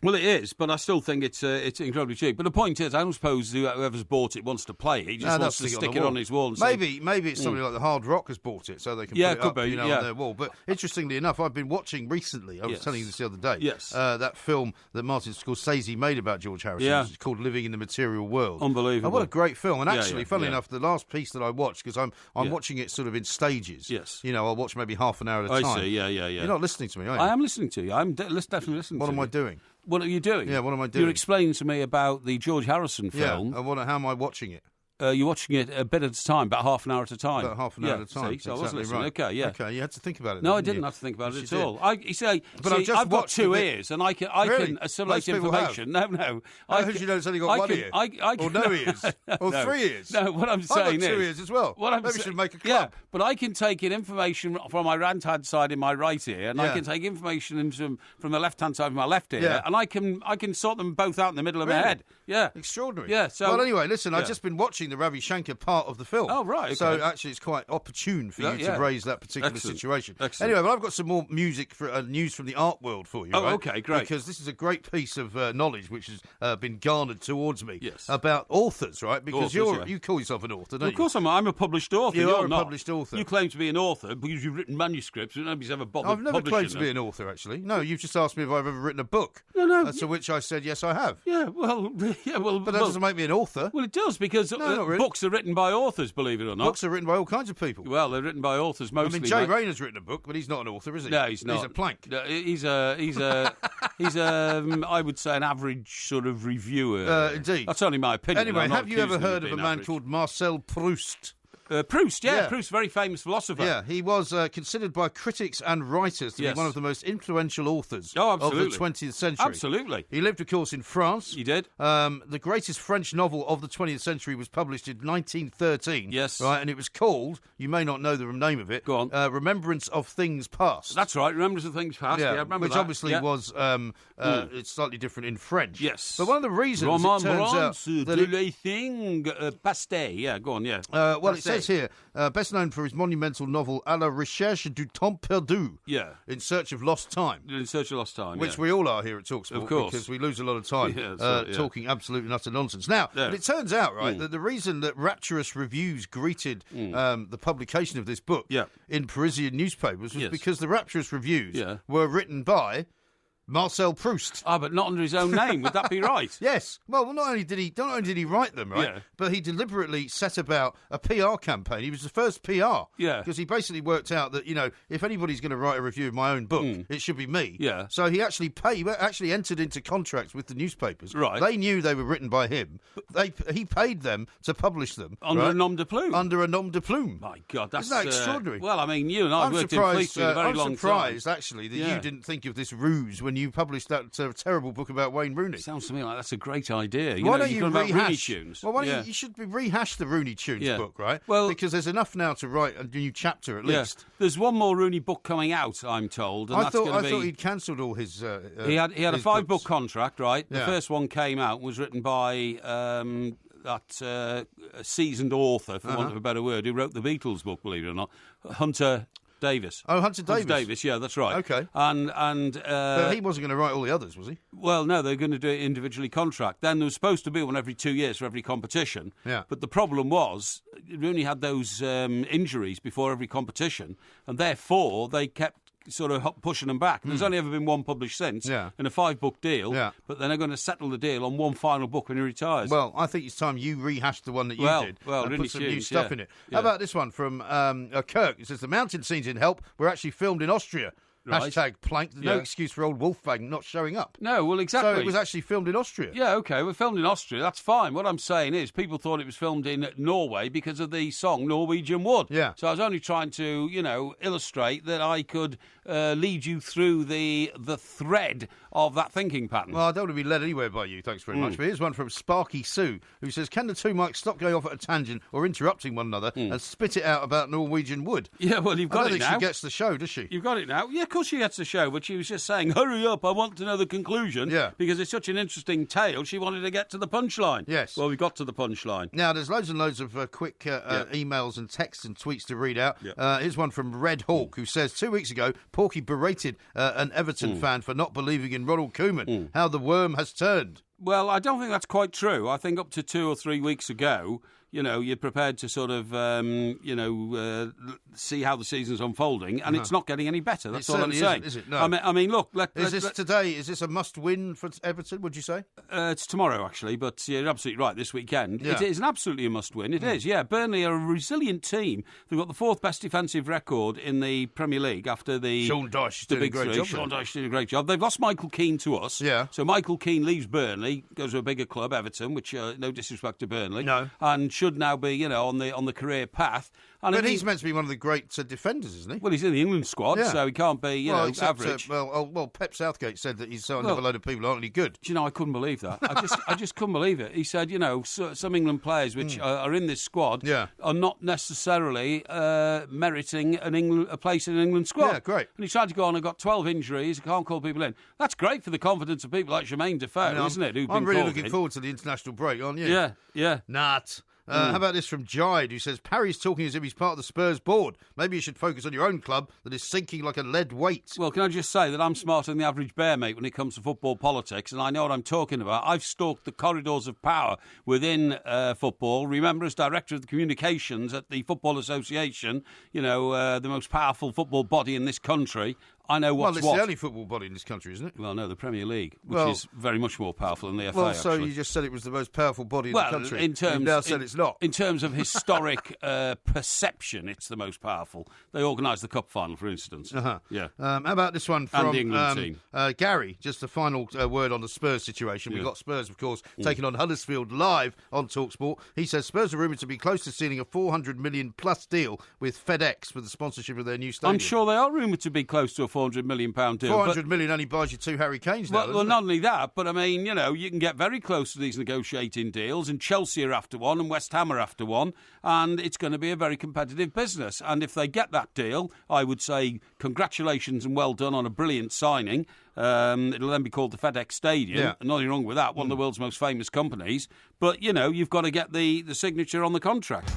A: Well, it is, but I still think it's incredibly cheap. But the point is, I don't suppose whoever's bought it wants to play it. He just wants to stick it on his wall. And
B: maybe it's somebody like the Hard Rock has bought it, so they can put it up on their wall. But interestingly enough, I've been watching recently, I was telling you this the other day, that film that Martin Scorsese made about George Harrison, which is called Living in the Material World.
A: Unbelievable.
B: And what a great film. And actually, funnily enough, the last piece that I watched, because I'm watching it sort of in stages.
A: Yes.
B: I'll watch maybe half an hour at a time.
A: I see, yeah.
B: You're not listening to me, are you?
A: I am listening to you. I'm definitely listening to you.
B: What am I doing?
A: What are you doing?
B: Yeah, what am I doing?
A: You're explaining to me about the George Harrison film.
B: Yeah, and how am I watching it?
A: You're watching it a bit at a time, about half an hour at a time.
B: About half an hour at a time.
A: See, so
B: exactly
A: I was listening.
B: Right.
A: Okay, yeah.
B: Okay, you had to think about it.
A: No, I didn't have to think about it at all. I've got two ears, and I can assimilate information. No.
B: How did you know it's only got one ear? Or no ears? Or 3 ears?
A: No, what I'm saying is...
B: I've got 2 ears as well. Maybe we should make a club.
A: Yeah, but I can take in information from my right-hand side in my right ear, and I can take information from the left-hand side of my left ear, and I can sort them both out in the middle of my head. Yeah.
B: Extraordinary.
A: Yeah, so...
B: Well, anyway, listen, I've just been watching the Ravi Shankar part of the film.
A: Oh, right, okay.
B: So, actually, it's quite opportune for you to raise that particular situation.
A: Excellent.
B: Anyway, but I've got some more music for news from the art world for you.
A: Oh,
B: right?
A: okay, great.
B: Because this is a great piece of knowledge which has been garnered towards me about authors, right? Because you call yourself an author, don't you?
A: Of course I'm a published author.
B: You are
A: a
B: published author.
A: You claim to be an author because you've written manuscripts and nobody's ever bothered
B: I've never
A: publishing
B: claimed to
A: them.
B: be an author, actually. No, you've just asked me if I've ever written a book.
A: No.
B: To which I said, yes, I have.
A: Yeah, well...
B: But that doesn't make me an author.
A: Well, it does, because
B: not really.
A: books are written by authors, believe it or not.
B: Books are written by all kinds of people.
A: Well, they're written by authors mostly.
B: I mean, Jay Rayner's written a book, but he's not an author, is he?
A: No, he's not.
B: He's a plank.
A: No, he's I would say, an average sort of reviewer.
B: Indeed.
A: That's only my opinion.
B: Anyway, have you ever heard of a man called Marcel Proust?
A: Proust, Proust, very famous philosopher.
B: Yeah, he was considered by critics and writers to be one of the most influential authors of the 20th century.
A: Absolutely.
B: He lived, of course, in France.
A: He did.
B: The greatest French novel of the 20th century was published in 1913.
A: Yes.
B: Right, and it was called, you may not know the name of it.
A: Go on.
B: Remembrance of Things Past.
A: That's right, Remembrance of Things Past. Yeah, I remember
B: which
A: that.
B: obviously was it's slightly different in French.
A: Yes.
B: But one of the reasons it turns out that
A: les things pastés. Yeah, go on, yeah.
B: Well, it says here, best known for his monumental novel À la recherche du temps perdu.
A: Yeah.
B: In Search of Lost Time.
A: In Search of Lost Time,
B: which we all are here at TalkSport.
A: Of course.
B: Because we lose a lot of time talking absolute and utter nonsense. Now, but it turns out, right, that the reason that rapturous reviews greeted the publication of this book in Parisian newspapers was because the rapturous reviews were written by Marcel Proust.
A: Ah, but not under his own name. Would that be right?
B: Yes. Well, not only did he write them, right? Yeah. But he deliberately set about a PR campaign. He was the first PR.
A: Yeah.
B: Because he basically worked out that, if anybody's going to write a review of my own book, it should be me.
A: Yeah.
B: So he actually entered into contracts with the newspapers.
A: Right.
B: They knew they were written by him. He paid them to publish them.
A: Under a nom de plume.
B: Under a nom de plume.
A: My God, that's
B: Isn't that extraordinary?
A: Well, I mean, you and I worked in Fleet Street a very long time.
B: I'm surprised, actually, that you didn't think of this ruse when you published that terrible book about Wayne Rooney.
A: Sounds to me like that's a great idea.
B: Why don't you
A: rehash
B: Rooney
A: Tunes?
B: Well, why don't you should rehash the Rooney Tunes book, right?
A: Well,
B: because there's enough now to write a new chapter at least.
A: There's one more Rooney book coming out, I'm told. And
B: I thought he'd cancelled all his.
A: He had a 5-book contract, right?
B: Yeah.
A: The first one came out, was written by that seasoned author, for want of a better word, who wrote the Beatles book, believe it or not, Hunter Davis.
B: Oh, Hunter Davis.
A: Yeah, that's right.
B: Okay.
A: And
B: but he wasn't going to write all the others, was he?
A: Well, no, they're going to do it individually contract. Then there was supposed to be one every 2 years for every competition.
B: Yeah.
A: But the problem was, Rooney had those injuries before every competition, and therefore they kept sort of pushing them back. There's only ever been one published since in a 5-book deal, but then they're going to settle the deal on one final book when he retires.
B: Well, I think it's time you rehashed the one that you did and put some new stuff in it. How about this one from Kirk? It says, the mountain scenes in Help were actually filmed in Austria.
A: Right.
B: # plank. There's no excuse for old Wolfgang not showing up.
A: No, well, exactly.
B: So it was actually filmed in Austria.
A: Yeah, okay, we're filmed in Austria. That's fine. What I'm saying is people thought it was filmed in Norway because of the song Norwegian Wood.
B: Yeah.
A: So I was only trying to, illustrate that I could lead you through the thread of that thinking pattern.
B: Well, I don't want to be led anywhere by you, thanks very much. But here's one from Sparky Sue, who says, can the two mics stop going off at a tangent or interrupting one another and spit it out about Norwegian Wood?
A: Yeah, well, you've got it now.
B: I don't think she gets the show, does she?
A: You've got it now. Yeah, of course she gets the show, but she was just saying, hurry up, I want to know the conclusion.
B: Yeah.
A: Because it's such an interesting tale, she wanted to get to the punchline.
B: Yes.
A: Well, we got to the punchline.
B: Now, there's loads and loads of quick emails and texts and tweets to read out. Here's one from Red Hawk, who says, 2 weeks ago, Porky berated an Everton fan for not believing in Ronald Koeman. How the worm has turned.
A: Well, I don't think that's quite true. I think up to 2 or 3 weeks ago, you're prepared to sort of, see how the season's unfolding, and it's not getting any better. That's all I'm saying.
B: Is it? No.
A: I mean, look.
B: Is this a must-win for Everton, would you say?
A: It's tomorrow, actually, but you're absolutely right, this weekend.
B: Yeah.
A: It is absolutely a must-win. It is, yeah. Burnley are a resilient team. They've got the 4th best defensive record in the Premier League after the
B: Sean Dyche did a great job.
A: Sean Dyche did a great job. They've lost Michael Keane to us.
B: Yeah.
A: So Michael Keane leaves Burnley, goes to a bigger club, Everton, which, no disrespect to Burnley.
B: No.
A: And should now be, on the career path. And
B: but he's meant to be one of the great defenders, isn't he?
A: Well, he's in the England squad, so he can't be, average.
B: Well, Pep Southgate said that he's signed up a load of people who aren't any good.
A: Do you know, I couldn't believe that. I just couldn't believe it. He said, some England players which are in this squad are not necessarily meriting a place in an England squad.
B: Yeah, great.
A: And he tried to go on and got 12 injuries. He can't call people in. That's great for the confidence of people like Jermaine Defoe, isn't it?
B: I'm really looking forward to the international break, aren't you?
A: Yeah.
B: Not. How about this from Jide, who says, Parry's talking as if he's part of the Spurs board. Maybe you should focus on your own club that is sinking like a lead weight.
A: Well, can I just say that I'm smarter than the average bear, mate, when it comes to football politics, and I know what I'm talking about. I've stalked the corridors of power within football. Remember, as Director of the Communications at the Football Association, the most powerful football body in this country, I know what's
B: Well, it's the only football body in this country, isn't it?
A: Well, no, the Premier League, which is very much more powerful than the FA.
B: Well, so
A: actually.
B: you just said it was the most powerful body in the country.
A: You've
B: now said it's not.
A: In terms of historic perception, it's the most powerful. They organised the Cup final, for instance. Yeah.
B: How about this one from
A: the England team.
B: Gary? Just a final word on the Spurs situation. We've got Spurs, of course, taking on Huddersfield live on TalkSport. He says Spurs are rumoured to be close to sealing a $400 million plus deal with FedEx for the sponsorship of their new stadium.
A: I'm sure they are rumoured to be close to a £400 million deal.
B: $400 million only buys you 2 Harry Kanes now.
A: Well, not only that, but I mean, you can get very close to these negotiating deals, and Chelsea are after one, and West Ham are after one, and it's going to be a very competitive business. And if they get that deal, I would say congratulations and well done on a brilliant signing. It'll then be called the FedEx Stadium.
B: Yeah.
A: Nothing wrong with that. One of the world's most famous companies. But you've got to get the signature on the contract.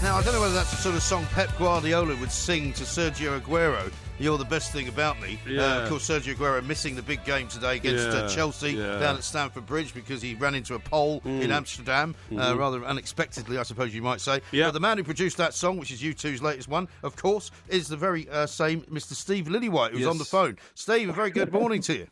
B: Now, I don't know whether that's the sort of song Pep Guardiola would sing to Sergio Aguero. You're the best thing about me.
A: Yeah.
B: Of course, Sergio Aguero missing the big game today against Chelsea down at Stamford Bridge because he ran into a pole in Amsterdam, rather unexpectedly, I suppose you might say.
A: Yeah.
B: But the man who produced that song, which is U2's latest one, of course, is the very same Mr. Steve Lillywhite, who's on the phone. Steve, a very good morning to you.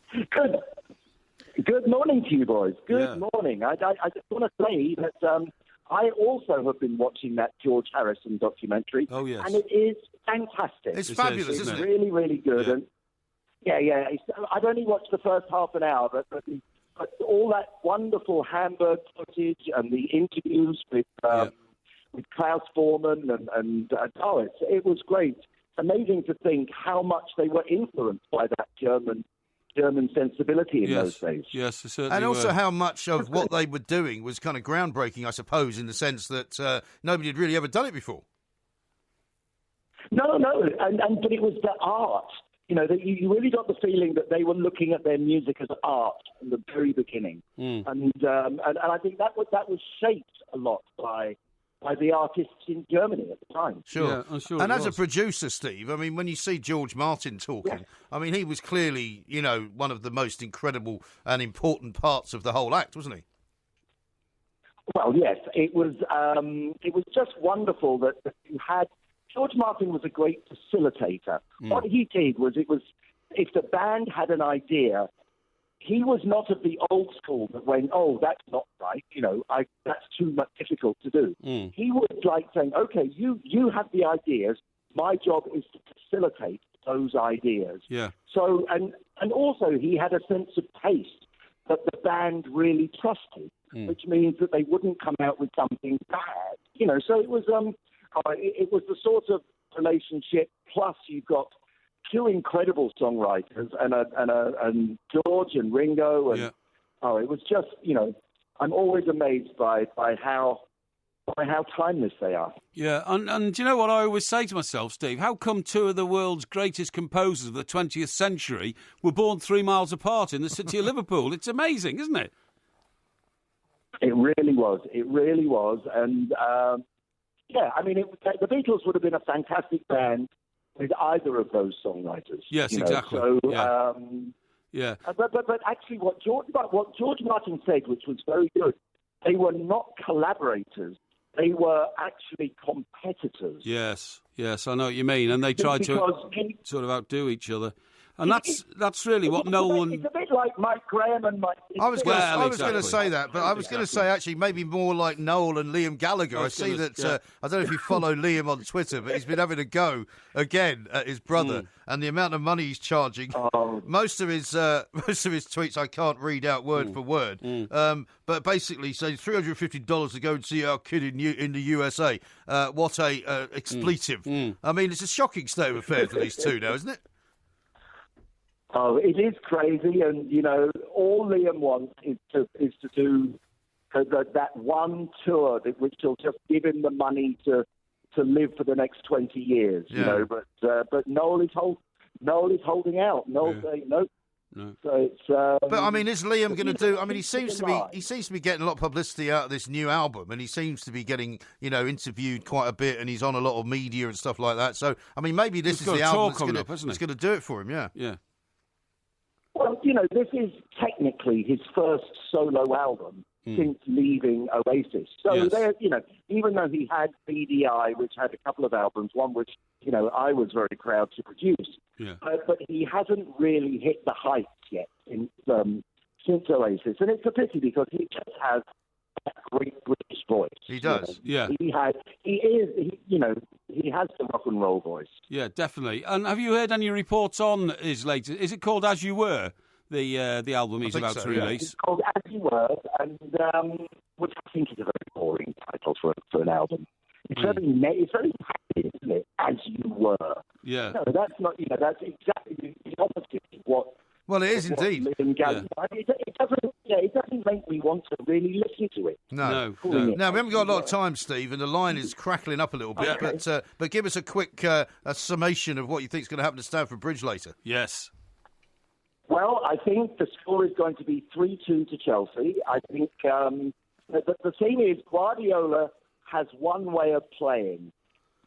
L: Good morning to you, boys. Good morning. I just want to say that I also have been watching that George Harrison documentary.
A: Oh, yes.
L: And it is fantastic.
B: It's fabulous, isn't it?
L: It's really, really good.
A: Yeah.
L: And I'd only watched the first half an hour, but all that wonderful Hamburg footage and the interviews with Klaus Vormann and it was great. Amazing to think how much they were influenced by that German sensibility in those days.
A: Yes, certainly.
B: And also how much of what they were doing was kind of groundbreaking, I suppose, in the sense that nobody had really ever done it before.
L: No, but it was the art. That you really got the feeling that they were looking at their music as art from the very beginning, and I think that was shaped a lot by the artists in Germany at the time.
B: Sure.
A: Yeah, I'm sure.
B: And as a producer, Steve, I mean, when you see George Martin talking, I mean, he was clearly, one of the most incredible and important parts of the whole act, wasn't he?
L: Well, yes, it was just wonderful that you had. George Martin was a great facilitator. What he did was if the band had an idea, he was not of the old school that went, oh, that's not right, that's too much difficult to do. He was like saying, okay, you have the ideas, my job is to facilitate those ideas.
A: Yeah.
L: So, and also he had a sense of taste that the band really trusted, which means that they wouldn't come out with something bad. So it was the sort of relationship. Plus, you've got two incredible songwriters, and George and Ringo, and it was just, I'm always amazed by how timeless they are.
A: Yeah, and do you know what I always say to myself, Steve? How come two of the world's greatest composers of the 20th century were born 3 miles apart in the city of Liverpool? It's amazing, isn't it?
L: It really was. And, the Beatles would have been a fantastic band with either of those songwriters.
A: Yes, exactly.
L: So,
A: yeah.
L: But actually what George Martin said, which was very good, they were not collaborators. They were actually competitors.
A: Yes, I know what you mean. And they tried to sort of outdo each other. And that's really what Noel...
L: It's a bit like Mike Graham and Mike...
B: I was going to say that, but I was going to say actually maybe more like Noel and Liam Gallagher. I see that... I don't know if you follow Liam on Twitter, but he's been having a go again at his brother, and the amount of money he's charging. Most of his tweets I can't read out word for word, but basically say $350 to go and see our kid in the USA. What a expletive! I mean, it's a shocking state of affairs for these two now, isn't it?
L: Oh, it is crazy, and all Liam wants is to do that one tour which will just give him the money to live for the next 20 years. But Noel is holding out. Noel's saying nope. No. So it's.
B: But I mean, is Liam going to do? I mean, he seems to be getting a lot of publicity out of this new album, and he seems to be getting interviewed quite a bit, and he's on a lot of media and stuff like that. So I mean, maybe this is the album that's going to do it for him. Yeah.
L: Well, this is technically his first solo album since leaving Oasis. So even though he had BDI, which had a couple of albums, one which, I was very proud to produce, but he hasn't really hit the heights yet since Oasis. And it's a pity because he just has a great British voice.
B: He does,
L: He has the rock and roll voice.
A: Yeah, definitely. And have you heard any reports on his latest? Is it called As You Were? The album he's about to release.
L: It's called As You Were, and which I think is a very boring title for an album. It's very happy, isn't it? As You Were.
A: Yeah.
L: No, that's not. That's exactly the opposite of what.
B: Well, it is indeed.
L: It doesn't make me want to really listen to it.
B: No, we haven't got a lot of time, Steve, and the line is crackling up a little bit. Okay. But give us a quick a summation of what you think is going to happen to Stamford Bridge later.
A: Yes.
L: Well, I think the score is going to be 3-2 to Chelsea. I think the thing is Guardiola has one way of playing,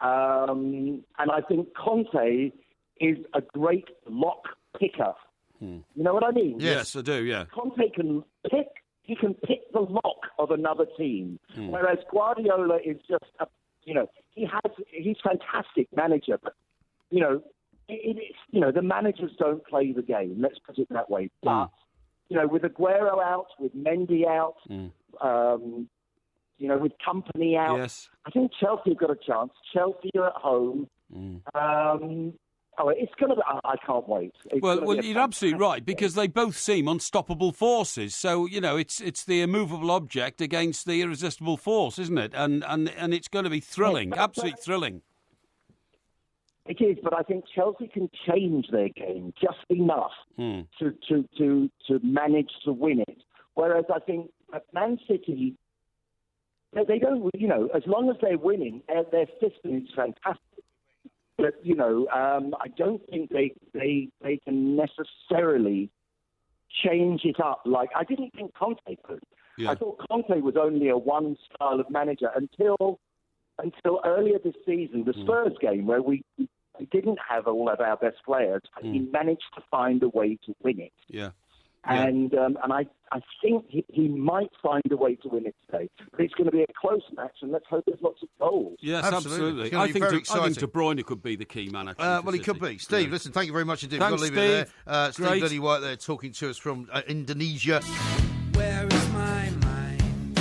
L: and I think Conte is a great lock picker. You know what I mean?
A: Yes, I do. Yeah.
L: Conte can pick. He can pick the lock of another team, whereas Guardiola is just he's fantastic manager, but the managers don't play the game. Let's put it that way. But with Aguero out, with Mendy out, with Company out, I think Chelsea have got a chance. Chelsea are at home. It's going to be... I can't wait.
A: Well, you're absolutely right, because they both seem unstoppable forces. So, it's the immovable object against the irresistible force, isn't it? And it's going to be thrilling, absolutely thrilling.
L: It is, but I think Chelsea can change their game just enough to manage to win it. Whereas I think at Man City, they don't, as long as they're winning, their system is fantastic. But, I don't think they can necessarily change it up. Like, I didn't think Conte could. Yeah. I thought Conte was only a one style of manager until earlier this season, the Spurs game, where we didn't have all of our best players, and he managed to find a way to win it.
A: Yeah.
L: And I think he might find a way to win it today. But it's going to be a close match, and let's hope there's lots of goals.
A: Yes, absolutely. I think De Bruyne could be the key man, actually.
B: Well, he could be. Steve, listen, thank you very much indeed.
A: Thanks,
B: we've got to leave
A: Steve.
B: it there. Steve Lilly White there talking to us from Indonesia.
M: Where is my mind?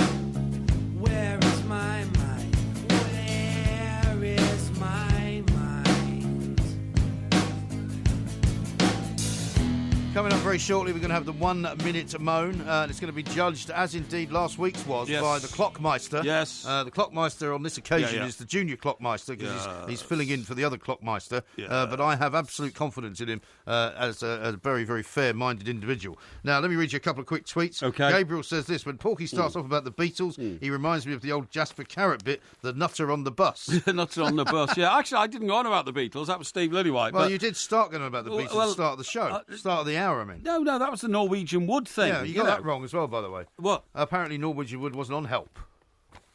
M: Where is my mind? Where is my mind?
B: Coming up very shortly, we're going to have the 1 minute moan, and it's going to be judged, as indeed last week's was, by the Clockmeister.
A: Yes.
B: The Clockmeister on this occasion is the junior Clockmeister, because he's filling in for the other Clockmeister. But I have absolute confidence in him as a very, very fair-minded individual. Now, let me read you a couple of quick tweets.
A: Okay.
B: Gabriel says this: when Porky starts off about the Beatles, he reminds me of the old Jasper Carrot bit, the nutter on the bus.
A: Nutter on the bus, yeah. Actually, I didn't go on about the Beatles. That was Steve Lillywhite.
B: Well, you did start going on about the Beatles at the start of the show. Start of the hour, I mean.
A: No, that was the Norwegian Wood thing.
B: Yeah, you got that wrong as well, by the way.
A: What?
B: Apparently Norwegian Wood wasn't on Help.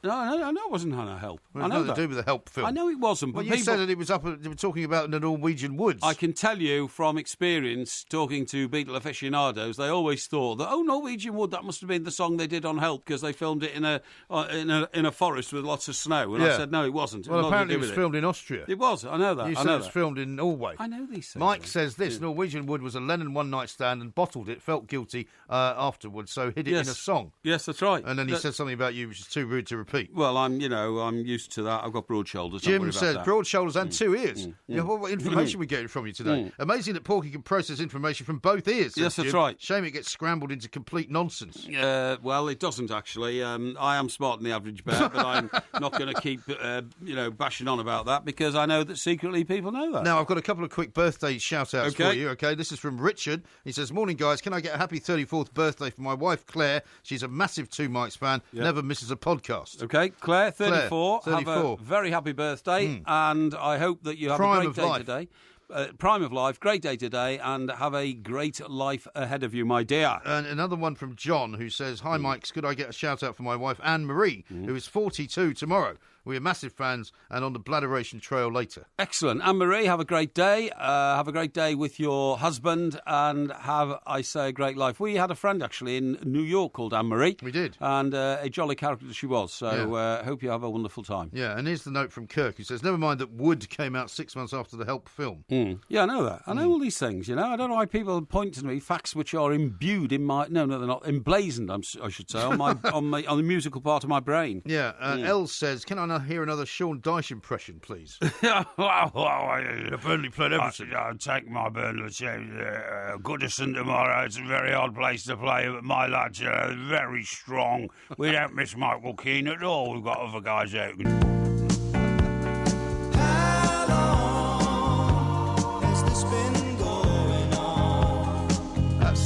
A: No, it wasn't on Help.
B: Well,
A: I know
B: nothing to do with the Help film.
A: I know it wasn't.
B: Well,
A: But
B: you said that it was up. They were talking about the Norwegian woods.
A: I can tell you from experience, talking to Beatle aficionados, they always thought that Norwegian Wood, that must have been the song they did on Help because they filmed it in a forest with lots of snow. And I said no, it wasn't.
B: Well, apparently it was filmed in Austria.
A: It was. I know that.
B: You said it was filmed in Norway.
A: I know these things.
B: Mike says this: Norwegian Wood was a Lennon one-night stand and bottled it. Felt guilty afterwards, so hid it in a song.
A: Yes, that's right.
B: And then he said something about you, which is too rude to repeat.
A: Well, I'm used to that. I've got broad shoulders.
B: Jim says broad shoulders and 2 ears. What information are we getting from you today? Amazing that Porky can process information from both ears.
A: Yes,
B: Jim.
A: that's right.
B: Shame it gets scrambled into complete nonsense.
A: Well, it doesn't actually. I am smart than the average bear, but I'm not going to keep bashing on about that because I know that secretly people know that.
B: Now, I've got a couple of quick birthday shout-outs for you. Okay, this is from Richard. He says, "Morning, guys. Can I get a happy 34th birthday for my wife Claire? She's a massive Two Mics fan. Never misses a podcast."
A: Okay, Claire, 34. Have a very happy birthday, and I hope that you have a great day today. Prime of life, great day today, and have a great life ahead of you, my dear.
B: And another one from John, who says, "Hi, Mikes, could I get a shout-out for my wife, Anne-Marie, who is 42 tomorrow? We're massive fans and on the Bladderation Trail later."
A: Excellent. Anne-Marie, have a great day. Have a great day with your husband and have, I say, a great life. We had a friend, actually, in New York called Anne-Marie.
B: We did.
A: And a jolly character she was. So hope you have a wonderful time.
B: Yeah, and here's the note from Kirk, who says, "Never mind that Wood came out 6 months after the Help film."
A: Yeah, I know that. I know all these things, I don't know why people point to me facts which are imbued in my... No, they're not. Emblazoned, I should say, on the musical part of my brain.
B: Yeah, El says, "Can I now hear another Sean Dyche impression, please?"
N: Well, Burnley played everything. I'll take my Burnley team. Goodison tomorrow. It's a very odd place to play, but my lads are very strong. We don't miss Michael Keane at all. We've got other guys out.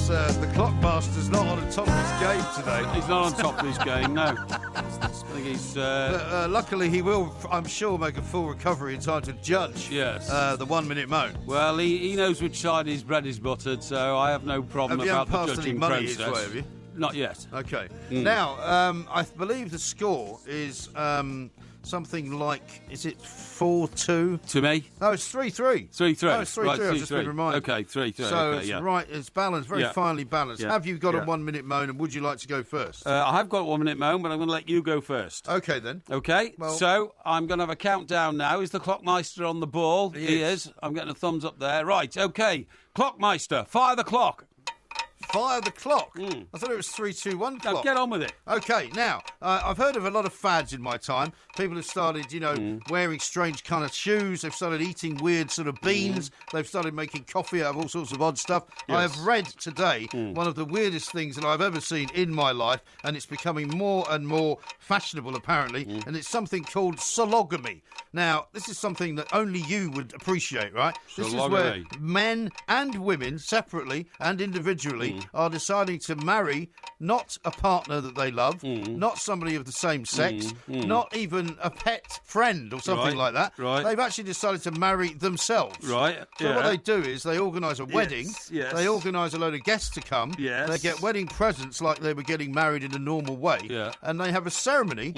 B: The Clockmaster's not on the top of his game today.
A: He's not on top of his game, no. I think he's...
B: luckily, he will, I'm sure, make a full recovery in time to judge the 1 minute moan.
A: Well, he knows which side his bread is buttered, so I have no problem about the judging process.
B: His way, have you?
A: Not yet.
B: Okay. Now, I believe the score is something like, is it 4-2?
A: To me?
B: No, it's 3-3.
A: 3-3.
B: No, it's 3-3.
A: Right,
B: I've just been reminded.
A: Okay, 3-3.
B: So
A: okay,
B: it's
A: yeah.
B: right, it's balanced, very finely balanced.
A: Yeah.
B: Have you got a 1 minute moan, and would you like to go first?
A: I have got a 1 minute moan, but I'm going to let you go first.
B: Okay, then.
A: Okay, so I'm going to have a countdown now. Is the Clockmeister on the ball? He is. I'm getting a thumbs up there. Right, okay. Clockmeister, fire the clock.
B: Fire the clock? I thought it was 3, 2, 1 clock.
A: Now get on with it.
B: Okay, now, I've heard of a lot of fads in my time. People have started, wearing strange kind of shoes. They've started eating weird sort of beans. They've started making coffee out of all sorts of odd stuff.
A: Yes.
B: I have read today one of the weirdest things that I've ever seen in my life, and it's becoming more and more fashionable, apparently, and it's something called sologamy. Now, this is something that only you would appreciate, right? This is where men and women, separately and individually, are deciding to marry not a partner that they love, not somebody of the same sex, not even a pet friend or something like that.
A: Right.
B: They've actually decided to marry themselves.
A: Right.
B: So what they do is they organise a wedding,
A: yes.
B: they organise a load of guests to come,
A: yes.
B: they get wedding presents like they were getting married in a normal way, and they have a ceremony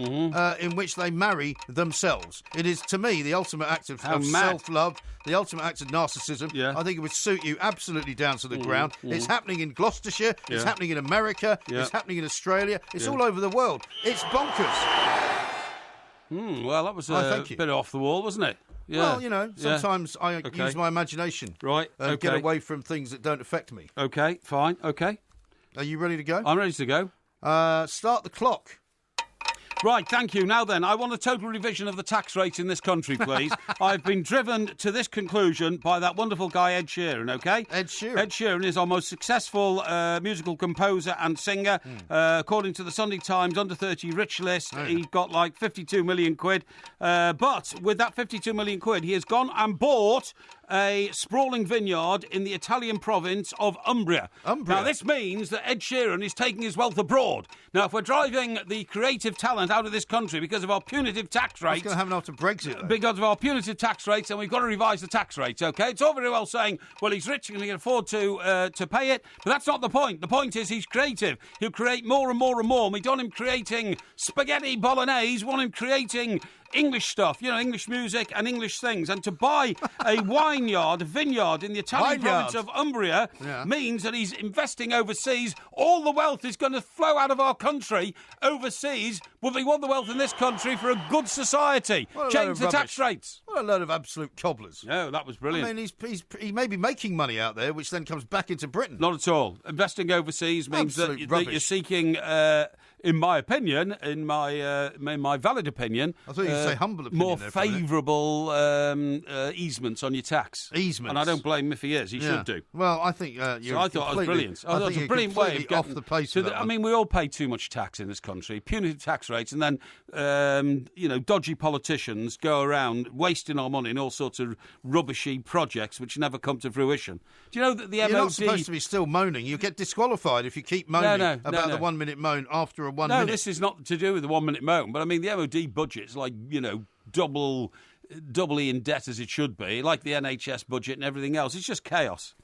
B: in which they marry themselves. It is, to me, the ultimate act of self-love, the ultimate act of narcissism. I think it would suit you absolutely down to the ground. It's happening in Gloucestershire, it's happening in America, it's happening in Australia, it's all over the world. It's bonkers.
A: Well, that was a bit off the wall, wasn't it? Yeah.
B: Well, sometimes I use my imagination.
A: Right,
B: and get away from things that don't affect me.
A: Okay, fine, okay.
B: Are you ready to go?
A: I'm ready to go.
B: Start the clock.
A: Right, thank you. Now then, I want a total revision of the tax rates in this country, please. I've been driven to this conclusion by that wonderful guy Ed Sheeran, OK?
B: Ed Sheeran.
A: Ed Sheeran is our most successful musical composer and singer. According to the Sunday Times Under 30 Rich List, he got like 52 million quid. But with that 52 million quid, he has gone and bought a sprawling vineyard in the Italian province of Umbria. Now, this means that Ed Sheeran is taking his wealth abroad. Now, if we're driving the creative talent out of this country because of our punitive tax rates...
B: It's going to happen after Brexit, though.
A: Because of our punitive tax rates, and we've got to revise the tax rates, OK? It's all very well saying, well, he's rich and he can afford to pay it, but that's not the point. The point is he's creative. He'll create more and more and more. We don't want him creating spaghetti bolognese, we want him creating English stuff, English music and English things. And to buy a vineyard in the Italian province of Umbria means that he's investing overseas. All the wealth is going to flow out of our country overseas, but we want the wealth in this country for a good society. Change the tax rates.
B: What a load of absolute cobblers.
A: No, that was brilliant.
B: I mean, he may be making money out there, which then comes back into Britain.
A: Not at all. Investing overseas means that you're seeking... in my opinion, in my valid opinion,
B: I thought you'd say humble opinion,
A: more favourable easements on your tax.
B: Easements,
A: and I don't blame him if he is. He should do.
B: Well, I think
A: I thought it was brilliant. I thought it was a brilliant way of getting
B: off the pace.
A: I mean, we all pay too much tax in this country, punitive tax rates, and then dodgy politicians go around wasting our money in all sorts of rubbishy projects which never come to fruition. Do you know that the MOD...
B: You're not supposed to be still moaning. You get disqualified if you keep moaning about the 1 minute moan after a 1 minute.
A: No, this is not to do with the 1 minute moan, but I mean, the MOD budget's like, doubly in debt as it should be, like the NHS budget and everything else. It's just chaos.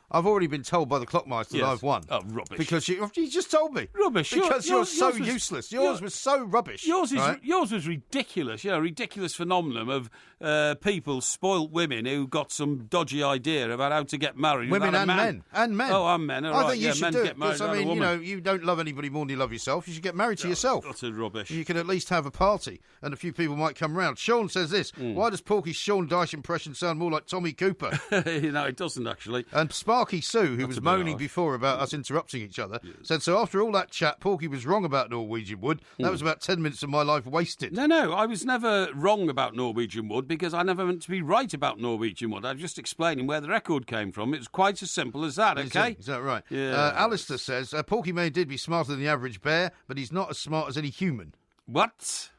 B: I've already been told by the Clockmeister that I've won.
A: Oh, rubbish.
B: Because you just told me.
A: Rubbish.
B: Because you're so useless. Yours was so rubbish.
A: Yours was ridiculous. A ridiculous phenomenon of people, spoilt women who got some dodgy idea about how to get married.
B: Women and men. And men.
A: Oh, and men.
B: I think you should do it.
A: Because,
B: I mean, you don't love anybody more than you love yourself. You should get married to yourself.
A: Utter rubbish.
B: You can at least have a party, and a few people might come round. Sean says this. Why does Porky's Sean Dyche impression sound more like Tommy Cooper?
A: No, it doesn't, actually.
B: And Sparky Sue, who was moaning before about us interrupting each other, said, so after all that chat, Porky was wrong about Norwegian Wood. That was about 10 minutes of my life wasted.
A: No, I was never wrong about Norwegian Wood because I never meant to be right about Norwegian Wood. I was just explaining where the record came from. It was quite as simple as that, OK?
B: Is that right?
A: Yeah.
B: Alistair says, Porky may indeed be smarter than the average bear, but he's not as smart as any human.
A: What?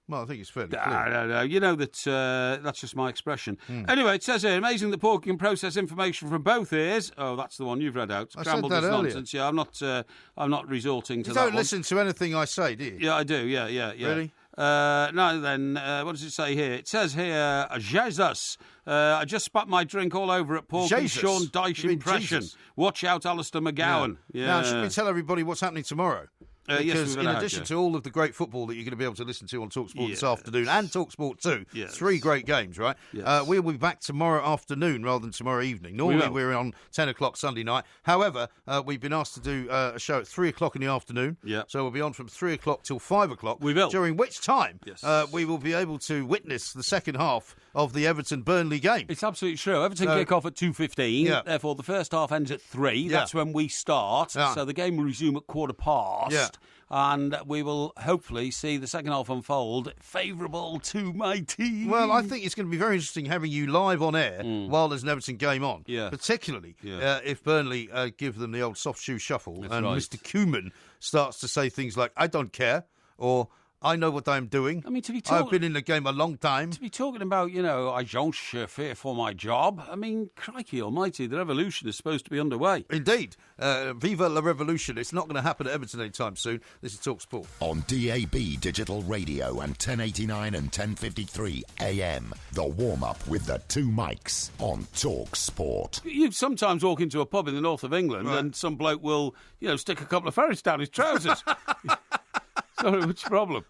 B: Well, I think it's fairly clear.
A: No. You know that that's just my expression. Anyway, it says here, amazing that Porky can process information from both ears. Oh, that's the one you've read out. Scrambled as nonsense. Yeah, I'm not resorting to that.
B: You don't listen to anything I say, do you?
A: Yeah, I do. Yeah.
B: Really?
A: No, then, what does it say here? It says here, Jesus. I just spat my drink all over at Porky's Sean Dyche impression.
B: Jesus.
A: Watch out, Alistair McGowan. Yeah.
B: Now, should we tell everybody what's happening tomorrow? Because
A: yes,
B: in addition to all of the great football that you're going to be able to listen to on TalkSport this afternoon and TalkSport 2, 3 great games, right?
A: Yes.
B: We'll be back tomorrow afternoon rather than tomorrow evening. Normally we're on 10 o'clock Sunday night. However, we've been asked to do a show at 3 o'clock in the afternoon.
A: Yeah.
B: So we'll be on from 3 o'clock till 5 o'clock.
A: We will.
B: During which time we will be able to witness the second half of the Everton-Burnley game.
A: It's absolutely true. Everton kick off at 2:15. Therefore, the first half ends at 3. That's when we start. So the game will resume at 15:15. And we will hopefully see the second half unfold favourable to my team.
B: Well, I think it's going to be very interesting having you live on air while there's an Everton game on. Particularly if Burnley give them the old soft shoe shuffle Mr. Koeman starts to say things like, I don't care, or I know what I'm doing.
A: I mean,
B: I've been in the game a long time.
A: To be talking about, I don't fear for my job. I mean, crikey almighty, the revolution is supposed to be underway.
B: Indeed. Viva la revolution. It's not going to happen at Everton anytime soon. This is TalkSport.
O: On DAB Digital Radio and 1089 and 1053 AM. The warm-up with the 2 mics on TalkSport.
A: You sometimes walk into a pub in the north of England and some bloke will, stick a couple of ferrets down his trousers. Sorry, what's your problem?